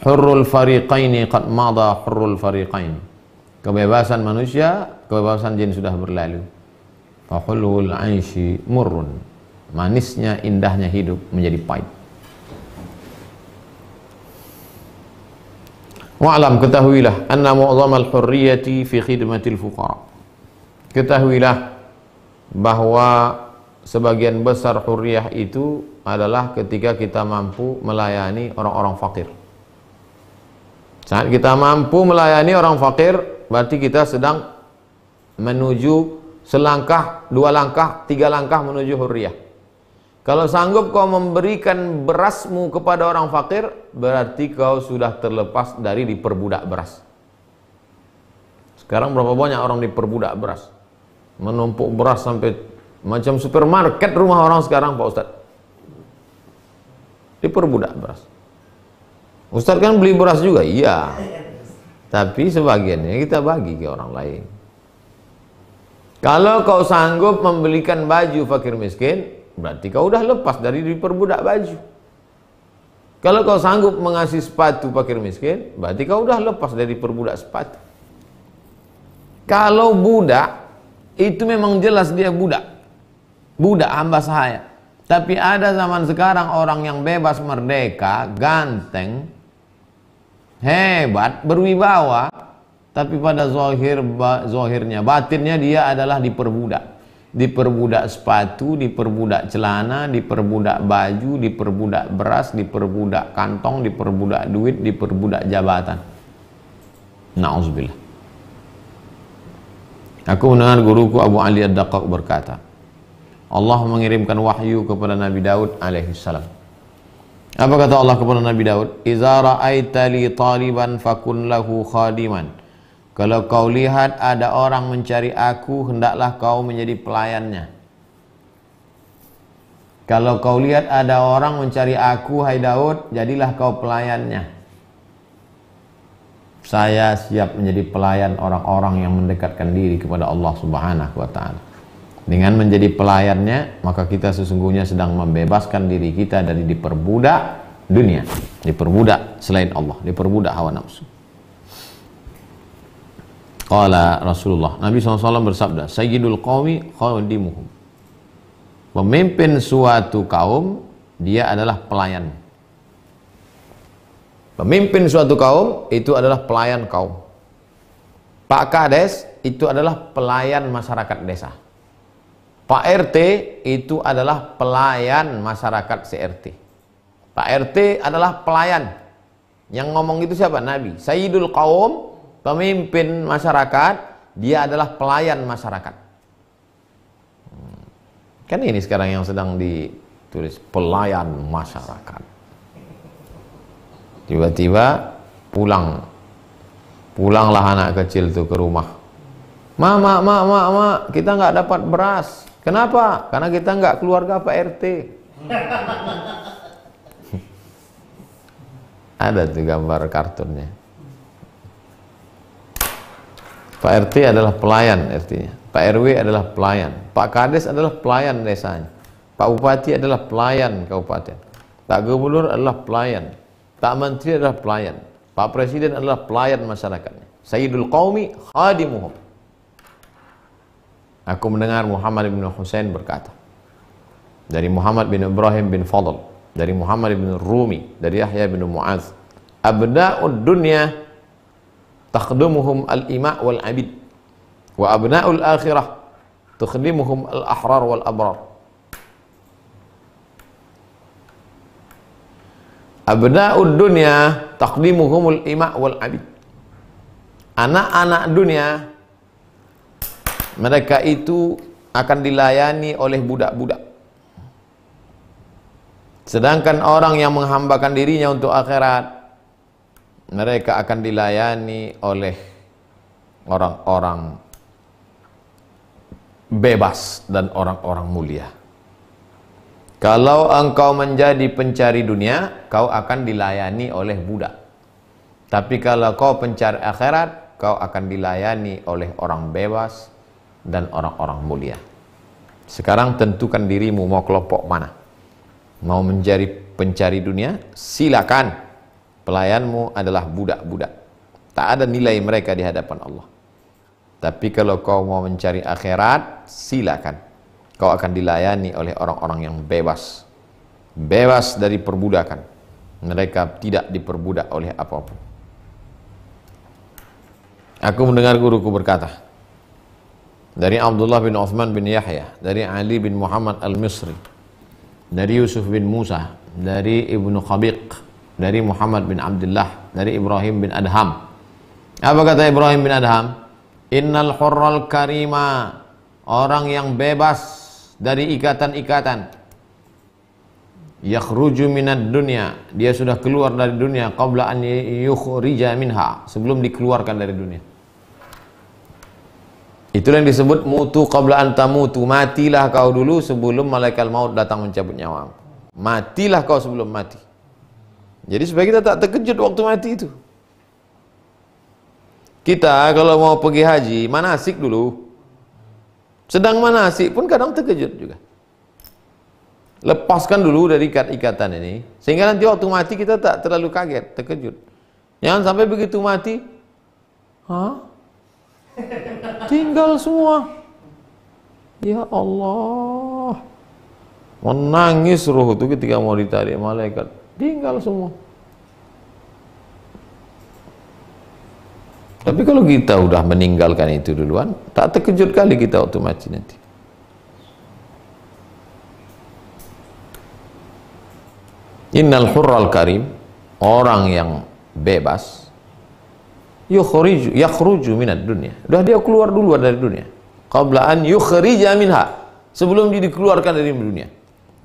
S1: Hurrul fariqaini qad madha hurrul fariqaini, kebebasan manusia, kebebasan jin sudah berlalu. Fahulwul aishi murrun, manisnya, indahnya hidup menjadi pahit. Wa'lam, ketahuilah, anna mu'zamal hurriyati fi khidmatil fuqara. Ketahuilah bahwa sebagian besar hurriyah itu adalah ketika kita mampu melayani orang-orang fakir. Saat kita mampu melayani orang fakir, berarti kita sedang menuju selangkah, dua langkah, tiga langkah menuju hurriyah. Kalau sanggup kau memberikan berasmu kepada orang fakir, berarti kau sudah terlepas dari diperbudak beras. Sekarang berapa banyak orang diperbudak beras, menumpuk beras sampai macam supermarket rumah orang sekarang, Pak Ustadz. Diperbudak beras. Ustadz kan beli beras juga, iya, tapi sebagiannya kita bagi ke orang lain. Kalau kau sanggup membelikan baju fakir miskin, berarti kau udah lepas dari diperbudak baju. Kalau kau sanggup mengasih sepatu fakir miskin, berarti kau udah lepas dari diperbudak sepatu. Kalau budak, itu memang jelas dia budak. Budak hamba sahaya. Tapi ada zaman sekarang orang yang bebas, merdeka, ganteng, hebat, berwibawa, tapi pada zahirnya, batinnya dia adalah diperbudak. Diperbudak sepatu, diperbudak celana, diperbudak baju, diperbudak beras, diperbudak kantong, diperbudak duit, diperbudak jabatan. Na'udzubillah. Aku mendengar guruku Abu Ali Ad-Daqqaq berkata, Allah mengirimkan wahyu kepada Nabi Daud alaihissalam. Apa kata Allah kepada Nabi Daud? Iza ra'aita li taliban fakun lahu khadiman. Kalau kau lihat ada orang mencari aku, hendaklah kau menjadi pelayannya. Kalau kau lihat ada orang mencari aku, hai Daud, jadilah kau pelayannya. Saya siap menjadi pelayan orang-orang yang mendekatkan diri kepada Allah Subhanahu wa ta'ala. Dengan menjadi pelayannya, maka kita sesungguhnya sedang membebaskan diri kita dari diperbudak dunia, diperbudak selain Allah, diperbudak hawa nafsu. Qala Rasulullah, Nabi SAW bersabda, Sayyidul qawmi khadimuhum. Pemimpin suatu kaum dia adalah pelayan. Pemimpin suatu kaum itu adalah pelayan kaum. Pak Kades itu adalah pelayan masyarakat desa. Pak RT itu adalah pelayan masyarakat se-RT. Pak RT adalah pelayan. Yang ngomong itu siapa? Nabi. Sayyidul Qaum, pemimpin masyarakat, dia adalah pelayan masyarakat. Kan ini sekarang yang sedang ditulis, pelayan masyarakat. Tiba-tiba pulanglah anak kecil itu ke rumah. Ma, kita nggak dapat beras. Kenapa? Karena kita nggak keluarga Pak RT. Ada tuh gambar kartunnya. Pak RT adalah pelayan RT-nya. Pak RW adalah pelayan. Pak Kades adalah pelayan desanya. Pak Bupati adalah pelayan kabupaten. Pak Gubernur adalah pelayan. Pak Menteri adalah pelayan. Pak Presiden adalah pelayan masyarakatnya. Sayyidul Qaumi khadimuhum. Aku mendengar Muhammad bin Husain berkata, dari Muhammad bin Ibrahim bin Fadl, dari Muhammad bin Rumi, dari Yahya bin Mu'adz, abna'ud dunya takhdumuhum al-ima' wal abid, wa abna'ul akhirah tukhdimuhum al-ahrar wal abrar. Abna'ud dunya takdimuhumul ima' wal abid. Anak-anak dunia, mereka itu akan dilayani oleh budak-budak. Sedangkan orang yang menghambakan dirinya untuk akhirat, mereka akan dilayani oleh orang-orang bebas dan orang-orang mulia. Kalau engkau menjadi pencari dunia, kau akan dilayani oleh budak. Tapi kalau kau pencari akhirat, kau akan dilayani oleh orang bebas dan orang-orang mulia. Sekarang tentukan dirimu mau kelompok mana. Mau menjadi pencari dunia, silakan. Pelayanmu adalah budak-budak. Tak ada nilai mereka di hadapan Allah. Tapi kalau kau mau mencari akhirat, silakan. Kau akan dilayani oleh orang-orang yang bebas. Bebas dari perbudakan. Mereka tidak diperbudak oleh apapun. Aku mendengar guruku berkata, dari Abdullah bin Uthman bin Yahya, dari Ali bin Muhammad al-Misri, dari Yusuf bin Musa, dari Ibnu Khabiq, dari Muhammad bin Abdullah, dari Ibrahim bin Adham. Apa kata Ibrahim bin Adham? Innal hurral karima, orang yang bebas dari ikatan-ikatan, yakhruju minad dunya, dia sudah keluar dari dunia qabla an yukhrija minha, sebelum dikeluarkan dari dunia. Itulah yang disebut mutu qabla an tamutu, matilah kau dulu sebelum malaikat maut datang mencabut nyawamu. Matilah kau sebelum mati. Jadi supaya kita tak terkejut waktu mati itu. Kita kalau mau pergi haji, manasik dulu. Sedang manasik pun kadang terkejut juga. Lepaskan dulu dari ikat-ikatan ini, sehingga nanti waktu mati kita tak terlalu kaget, terkejut. Jangan sampai begitu mati, tinggal semua. Ya Allah, menangis ruh itu ketika mau ditarik malaikat, tinggal semua. Tapi kalau kita udah meninggalkan itu duluan, tak terkejut kali kita waktu mati nanti. Innal hurral karim, orang yang bebas, yakhruju minad dunya. Udah dia keluar duluan dari dunia. Qabla an yukhrija minha, sebelum dia dikeluarkan dari dunia.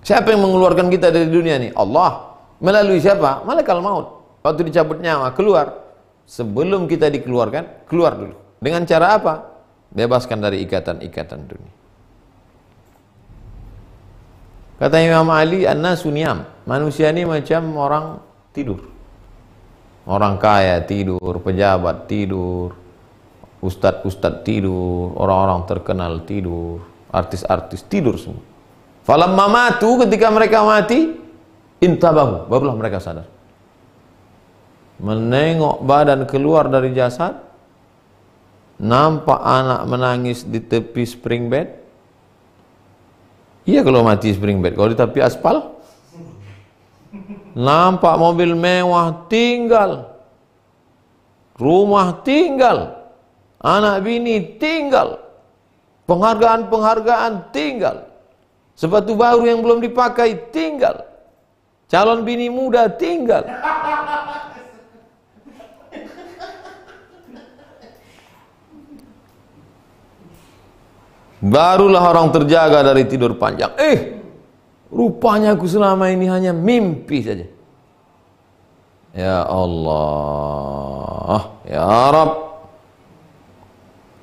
S1: Siapa yang mengeluarkan kita dari dunia nih? Allah. Melalui siapa? Malaikat maut. Waktu dicabut nyawa, keluar. Sebelum kita dikeluarkan, keluar dulu. Dengan cara apa? Bebaskan dari ikatan-ikatan dunia. Kata Imam Ali, an-nasu niyam. Manusia ini macam orang tidur. Orang kaya tidur, pejabat tidur, ustadz-ustadz tidur, orang-orang terkenal tidur, artis-artis tidur semua. Falamma matu, ketika mereka mati, intabahu, barulah mereka sadar. Menengok badan keluar dari jasad, nampak anak menangis di tepi spring bed. Iya kalau mati spring bed, kalau di tepi aspal Nampak mobil mewah tinggal, rumah tinggal, anak bini tinggal, penghargaan-penghargaan tinggal, sepatu baru yang belum dipakai tinggal, calon bini muda tinggal. Barulah orang terjaga dari tidur panjang. Rupanya aku selama ini hanya mimpi saja. Ya Allah, ya Rabb,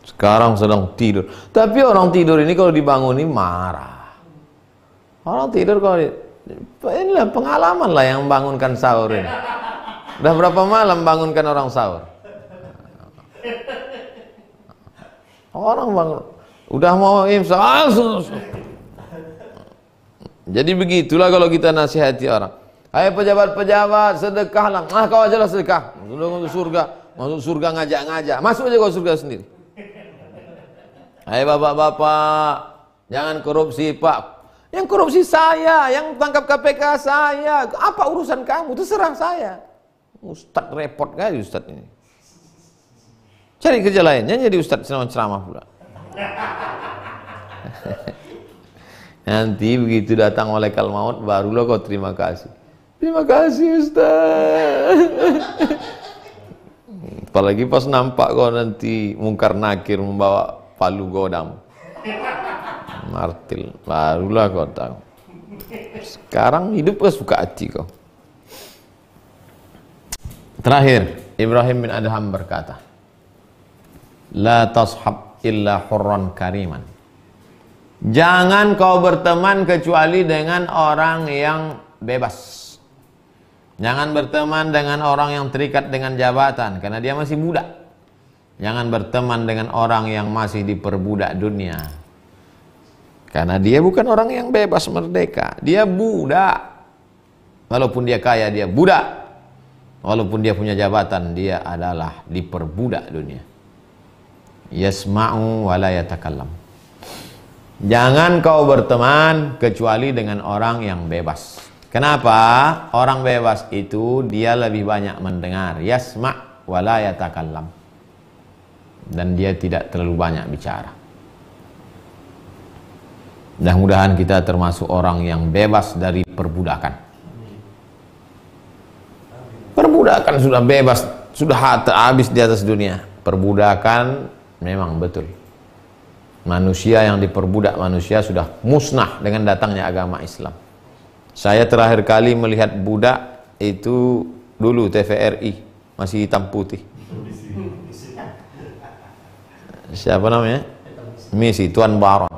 S1: sekarang sedang tidur. Tapi orang tidur ini kalau dibangunin marah. Orang tidur kalau inilah pengalaman lah yang membangunkan sahur ini. Udah berapa malam bangunkan orang sahur? Orang bangun, udah mau imsak. Jadi begitulah kalau kita nasihati orang. Hai pejabat-pejabat, sedekahlah. Kau aja lah sedekah. Masuk surga ngajak-ngajak. Masuk aja kau surga sendiri. Hai bapak-bapak, jangan korupsi pak. Yang korupsi saya, yang tangkap KPK saya. Apa urusan kamu? Terserah saya. Ustadz repot kali Ustadz ini. Cari kerja lainnya jadi Ustadz ceramah pula. Nanti begitu datang malaikat maut, barulah kau terima kasih. Terima kasih Ustaz. Apalagi pas nampak kau nanti mungkar nakir membawa palu godam, martil, barulah kau tahu. Sekarang hidup suka hati kau. Terakhir, Ibrahim bin Adham berkata, La tashab illa hurran kariman. Jangan kau berteman kecuali dengan orang yang bebas. Jangan berteman dengan orang yang terikat dengan jabatan, karena dia masih budak. Jangan berteman dengan orang yang masih diperbudak dunia, karena dia bukan orang yang bebas merdeka. Dia budak. Walaupun dia kaya, dia budak. Walaupun dia punya jabatan, dia adalah diperbudak dunia. Yasma'u wa la yatakallam. Jangan kau berteman kecuali dengan orang yang bebas. Kenapa? Orang bebas itu dia lebih banyak mendengar. Yasma' wa la yatakallam. Dan dia tidak terlalu banyak bicara. Mudah-mudahan kita termasuk orang yang bebas dari perbudakan. Perbudakan sudah bebas, sudah habis di atas dunia. Perbudakan memang betul. Manusia yang diperbudak manusia sudah musnah dengan datangnya agama Islam. Saya terakhir kali melihat budak itu dulu TVRI, masih hitam putih. Siapa namanya? Misi Tuan Baron.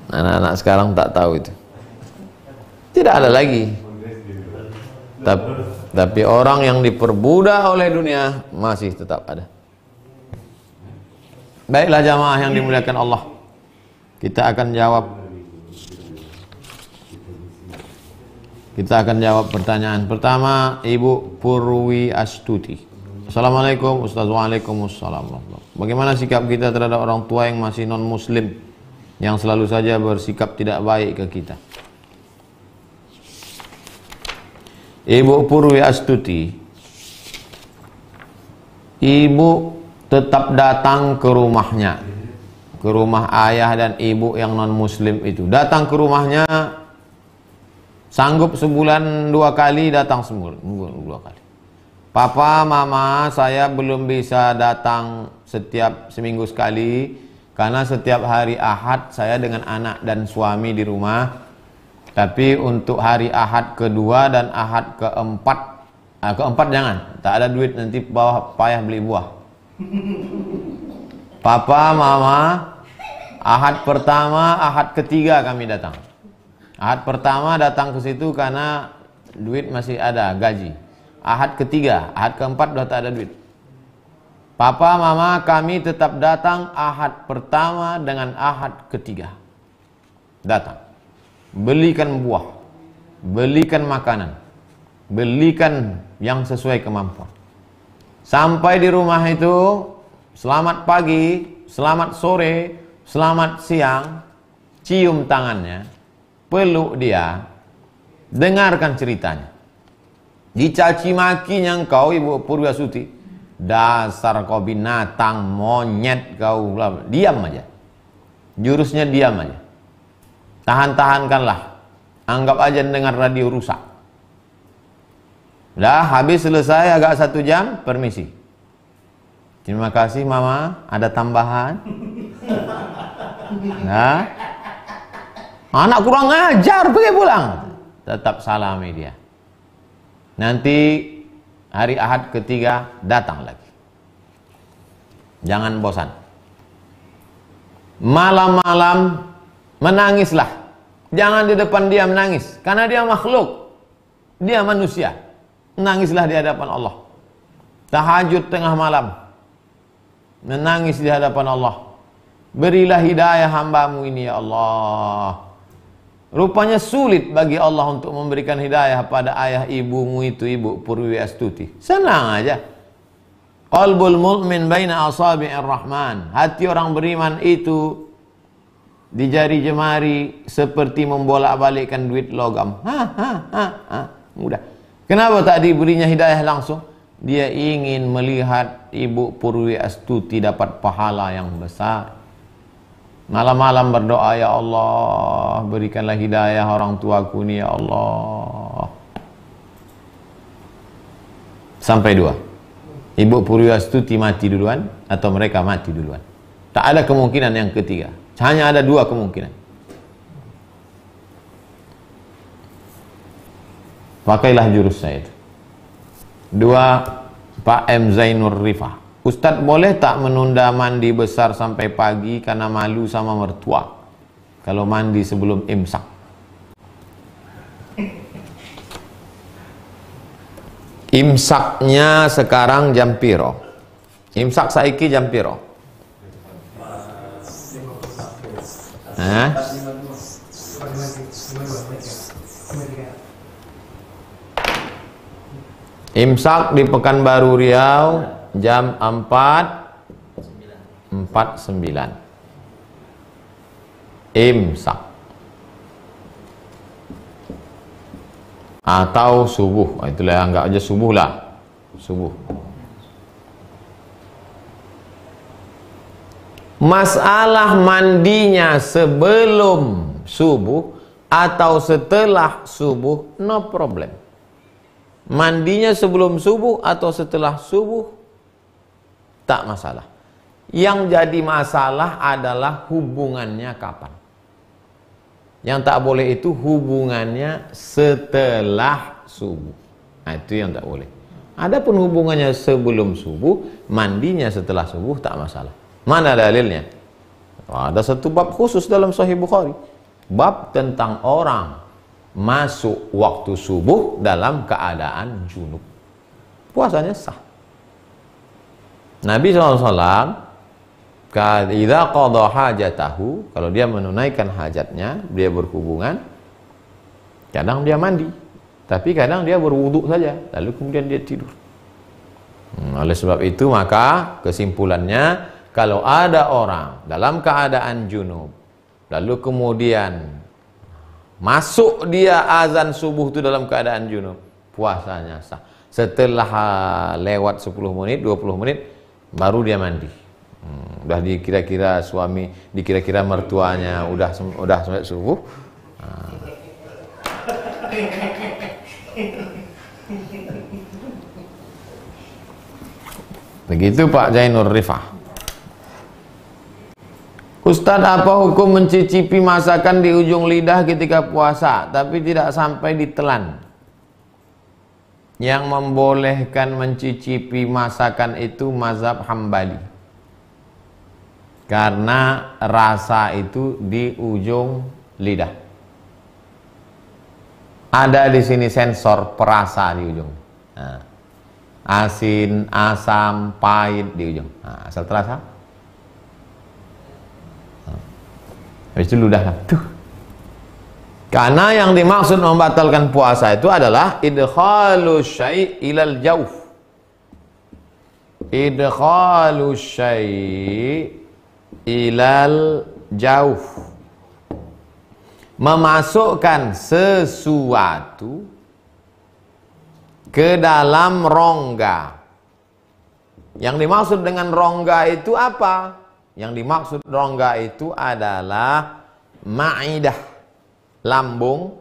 S1: Anak-anak sekarang tak tahu itu. Tidak ada lagi. Tapi orang yang diperbudak oleh dunia masih tetap ada. Baiklah jamaah yang dimuliakan Allah, kita akan jawab pertanyaan. Pertama, Ibu Purwi Astuti. Assalamualaikum Ustaz. Waalaikumsalam. Bagaimana sikap kita terhadap orang tua yang masih non muslim, yang selalu saja bersikap tidak baik ke kita? Ibu Purwi Astuti, ibu tetap datang ke rumahnya, ke rumah ayah dan ibu yang non muslim itu. Datang ke rumahnya, sanggup sebulan 2 kali, datang sebulan 2 kali. Papa, mama, saya belum bisa datang setiap seminggu sekali, karena setiap hari Ahad saya dengan anak dan suami di rumah. Tapi untuk hari Ahad kedua dan Ahad keempat jangan, tak ada duit, nanti bawah payah beli buah. Papa, mama, Ahad pertama, Ahad ketiga kami datang. Ahad pertama datang ke situ karena duit masih ada, gaji. Ahad ketiga, Ahad keempat sudah tak ada duit. Papa, mama, kami tetap datang Ahad pertama dengan Ahad ketiga. Datang. Belikan buah, belikan makanan, belikan yang sesuai kemampuan. Sampai di rumah itu, selamat pagi, selamat sore, selamat siang, cium tangannya, peluk dia, dengarkan ceritanya. Dicaci makinya engkau Ibu Purwasuti, dasar kau binatang, monyet kau, diam aja. Jurusnya diam aja. Tahan-tahankanlah. Anggap aja dengar radio rusak. Dah habis selesai agak 1 jam, permisi. Terima kasih Mama, ada tambahan. Nah, anak kurang ajar, pergi pulang. Tetap salami dia. Nanti hari Ahad ketiga datang lagi. Jangan bosan. Malam-malam menangislah. Jangan di depan dia menangis, karena dia makhluk. Dia manusia. Menangislah di hadapan Allah. Tahajud tengah malam. Menangis di hadapan Allah. Berilah hidayah hambamu ini ya Allah. Rupanya sulit bagi Allah untuk memberikan hidayah pada ayah ibumu itu, Ibu Purwasuti. Senang aja. Qalbul mu'min baina asabi'ir rahman. Hati orang beriman itu di jari jemari seperti membolak-balikkan duit logam. Mudah. Kenapa tak diberinya hidayah langsung? Dia ingin melihat Ibu Purwasuti dapat pahala yang besar. Malam-malam berdoa, ya Allah, berikanlah hidayah orang tuaku ini ya Allah. Sampai 2. Ibu Purwasuti mati duluan atau mereka mati duluan. Tak ada kemungkinan yang ketiga. Hanya ada 2 kemungkinan. Pakailah jurus saya itu. 2. Pak M. Zainur Rifah. Ustadz boleh tak menunda mandi besar sampai pagi karena malu sama mertua kalau mandi sebelum imsak? Imsaknya sekarang jam piro? Imsak saiki jam piro? Imsak di Pekanbaru Riau jam 4.49 imsak atau subuh. Itulah, anggap aja subuh lah, subuh. Masalah mandinya sebelum subuh atau setelah subuh, no problem. Mandinya sebelum subuh atau setelah subuh tak masalah. Yang jadi masalah adalah hubungannya kapan. Yang tak boleh itu hubungannya setelah subuh. Nah, itu yang tak boleh. Adapun hubungannya sebelum subuh, mandinya setelah subuh tak masalah. Mana dalilnya? Ada satu bab khusus dalam Sahih Bukhari. Bab tentang orang masuk waktu subuh dalam keadaan junub. Puasanya sah. Nabi SAW idza qada hajatahu, kalau dia menunaikan hajatnya, dia berhubungan, kadang dia mandi, tapi kadang dia berwudu saja, lalu kemudian dia tidur. Oleh sebab itu maka kesimpulannya, kalau ada orang dalam keadaan junub, lalu kemudian masuk dia azan subuh itu dalam keadaan junub, puasanya sah. Setelah lewat 10 menit, 20 menit, baru dia mandi. Udah dikira-kira suami, dikira-kira mertuanya udah sampai subuh. Begitu Pak Zainur Rifah. Ustadz, apa hukum mencicipi masakan di ujung lidah ketika puasa tapi tidak sampai ditelan? Yang membolehkan mencicipi masakan itu mazhab Hambali, karena rasa itu di ujung lidah. Ada di sini sensor perasa di ujung. Nah, asin, asam, pahit di ujung. Nah, asal terasa. Habis itu ludah. Tuh. Karena yang dimaksud membatalkan puasa itu adalah idkhalu syai' ilal jawf. Idkhalu syai' ilal jawf. memasukkan sesuatu ke dalam rongga. Yang dimaksud dengan rongga itu apa? Yang dimaksud rongga itu adalah ma'idah, lambung,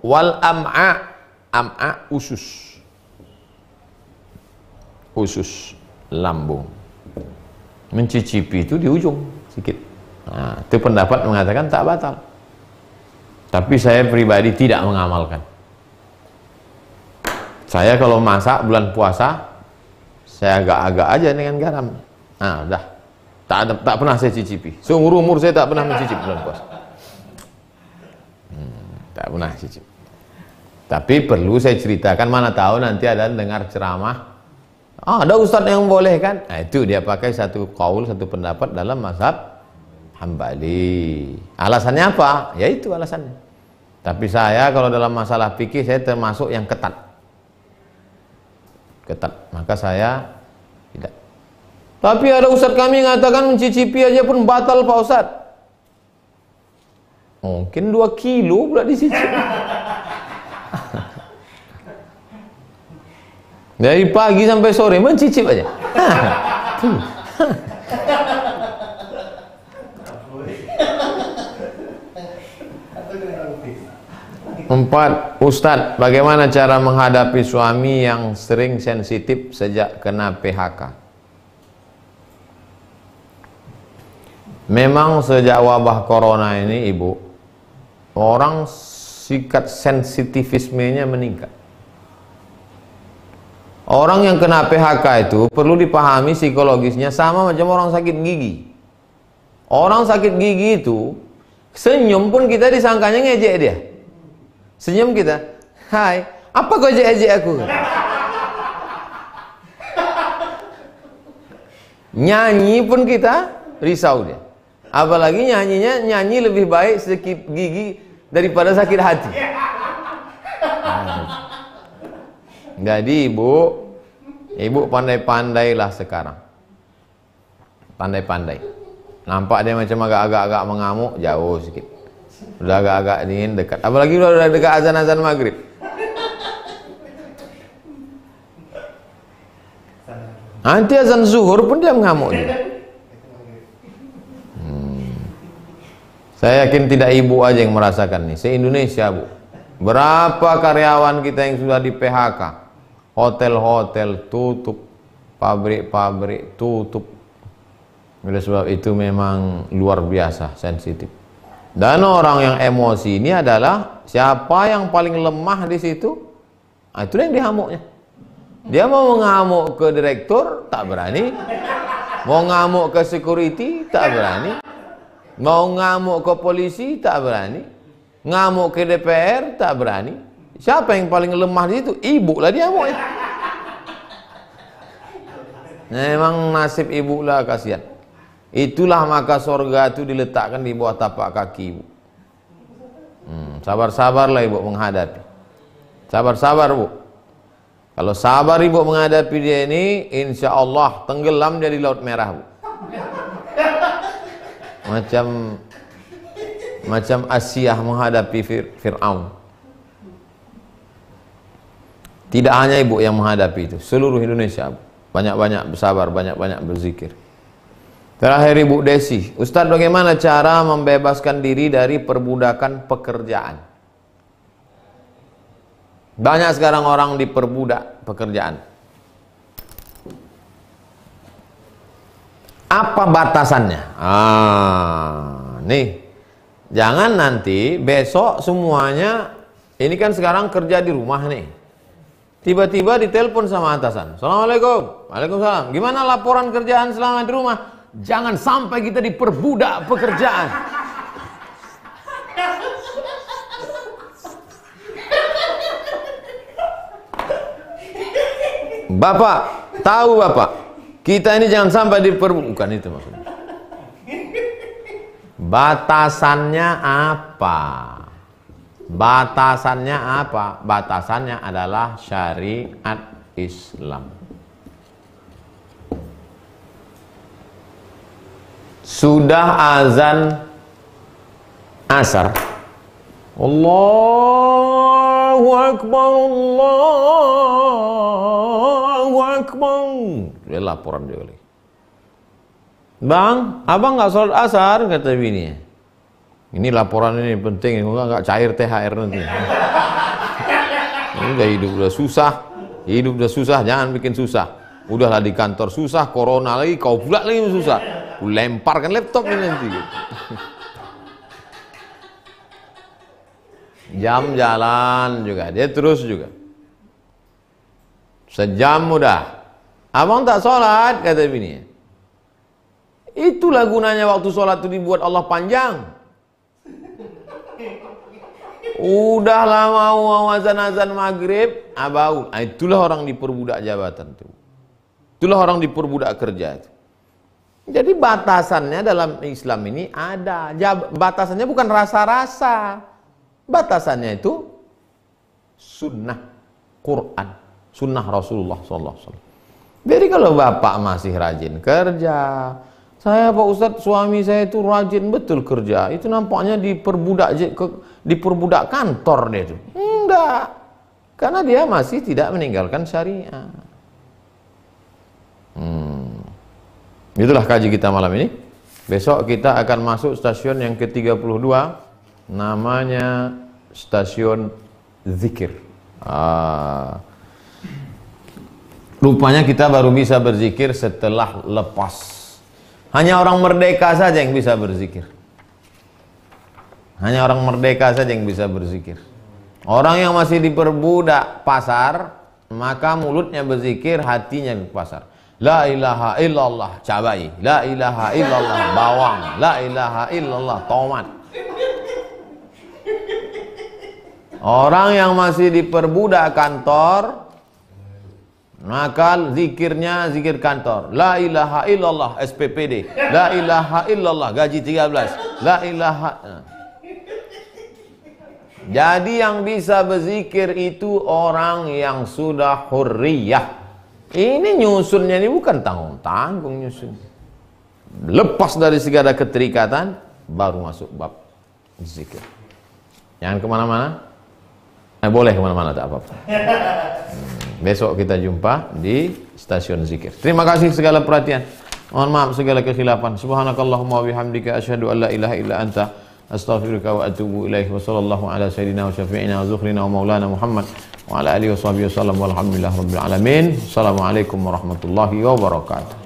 S1: wal am'a, usus, lambung. Mencicipi itu di ujung sedikit. Nah, itu pendapat mengatakan tak batal. Tapi saya pribadi tidak mengamalkan. Saya kalau masak bulan puasa, saya agak-agak aja dengan garam. Nah, udah. Tak pernah saya cicipi. Seumur umur saya tak pernah mencicip bulan puasa. Tak pernah cicip. Tapi perlu saya ceritakan, mana tahu nanti ada dengar ceramah. Ada ustadz yang boleh kan? Nah, itu dia pakai satu qaul, satu pendapat dalam mazhab Hambali. Alasannya apa? Ya itu alasannya. Tapi saya kalau dalam masalah fikih saya termasuk yang ketat. Maka saya tidak. Tapi ada ustadz kami mengatakan mencicipi aja pun batal Pak Ustadz. Mungkin 2 kilo pula dicicip. Dari pagi sampai sore mencicip aja. Empat, Ustadz, bagaimana cara menghadapi suami yang sering sensitif sejak kena PHK? Memang sejak wabah corona ini, Ibu, orang sikat sensitivismenya meningkat. Orang yang kena PHK itu perlu dipahami psikologisnya sama macam orang sakit gigi. Orang sakit gigi itu senyum pun kita disangkanya ngejek dia. Senyum kita, hai, apa kau ejek-ejek aku? Nyanyi pun kita risau dia. Apalagi nyanyi lebih baik sakit gigi daripada sakit hati. Jadi ibu pandai-pandailah sekarang. Pandai-pandai. Nampak dia macam agak-agak mengamuk, jauh sedikit. Udah agak-agak dingin, dekat. Apalagi udah dekat azan-azan maghrib. Nanti azan zuhur pun dia mengamuk juga. Saya yakin tidak ibu aja yang merasakan nih. Se-Indonesia, Bu. Berapa karyawan kita yang sudah di PHK? Hotel-hotel tutup, pabrik-pabrik tutup. Oleh sebab itu memang luar biasa sensitif. Dan orang yang emosi ini adalah siapa yang paling lemah di situ, itu yang dihamuknya. Dia mau mengamuk ke direktur, tak berani. Mau ngamuk ke security, tak berani. Mau ngamuk ke polisi, tak berani. Ngamuk ke DPR, tak berani. Siapa yang paling lemah di situ? Ibu lah dia mau ya. Memang nasib ibu lah, kasihan. Itulah maka sorga itu diletakkan di bawah tapak kaki ibu. Sabar-sabarlah ibu menghadapi. Sabar-sabar Bu. Kalau sabar ibu menghadapi dia ini, insya Allah tenggelam dia di Laut Merah Bu. Macam Asiyah menghadapi Fir'aun. Tidak hanya ibu yang menghadapi itu, seluruh Indonesia. Banyak-banyak bersabar, banyak-banyak berzikir. Terakhir Ibu Desi, Ustadz, bagaimana cara membebaskan diri dari perbudakan pekerjaan? Banyak sekarang orang diperbudak pekerjaan. Apa batasannya? Nih, jangan nanti besok semuanya, ini kan sekarang kerja di rumah nih. Tiba-tiba ditelepon sama atasan. Assalamualaikum. Waalaikumsalam. Gimana laporan kerjaan selama di rumah? Jangan sampai kita diperbudak pekerjaan. Bapak, tahu Bapak, kita ini jangan sampai diperbudak. Bukan itu maksudnya. Batasannya apa? Batasannya apa? Batasannya adalah syariat Islam. Sudah azan asar, Allahu Akbar, Allahu Akbar. Dia laporan dia balik. Bang, abang nggak sholat asar, kata bininya. Ini laporan ini penting, nggak cair THR nanti. Ini udah hidup udah susah, jangan bikin susah. Udahlah di kantor susah, corona lagi, kau pula lagi susah. Ku lemparkan laptop ini nanti. Jam jalan juga, dia terus juga. Sejam udah. Abang tak sholat, kata bini. Itulah gunanya waktu sholat itu dibuat Allah panjang. Udahlah mau azan-azan maghrib, abau. Itulah orang diperbudak jabatan itu. Itulah orang diperbudak kerja itu. Jadi batasannya dalam Islam ini ada. Batasannya bukan rasa-rasa. Batasannya itu sunnah Quran, sunnah Rasulullah SAW. Jadi kalau bapak masih rajin kerja, saya Pak Ustadz, suami saya itu rajin betul kerja, itu nampaknya diperbudak kantor dia itu. Enggak, karena dia masih tidak meninggalkan syariah. Itulah kaji kita malam ini. Besok kita akan masuk stasiun yang ke-32, namanya stasiun zikir. Rupanya kita baru bisa berzikir setelah lepas. Hanya orang merdeka saja yang bisa berzikir. Hanya orang merdeka saja yang bisa berzikir. Orang yang masih diperbudak pasar, maka mulutnya berzikir, hatinya di pasar. La ilaha illallah cabai, la ilaha illallah bawang, la ilaha illallah tomat. Orang yang masih diperbudak kantor, maka zikirnya zikir kantor. La ilaha illallah SPPD, la ilaha illallah gaji 13, la ilaha. Jadi yang bisa berzikir itu orang yang sudah hurriyah. Ini nyusunnya ini bukan tanggung-tanggung nyusun. Lepas dari segala keterikatan, baru masuk bab zikir. Jangan kemana-mana. Boleh kemana-mana, tak apa-apa. Besok kita jumpa di stasiun zikir. Terima kasih segala perhatian. Mohon maaf segala kekhilafan. Subhanakallahumma wa bihamdika asyhadu an la ilaha illa anta astaghfiruka wa atubu ilaih. Wa sallallahu ala sayyidina wa syafi'ina wa zukhrina wa maulana Muhammad wa ala alihi wa sahbihi wasallam walhamdulillahi rabbil alamin. Assalamualaikum warahmatullahi wabarakatuh.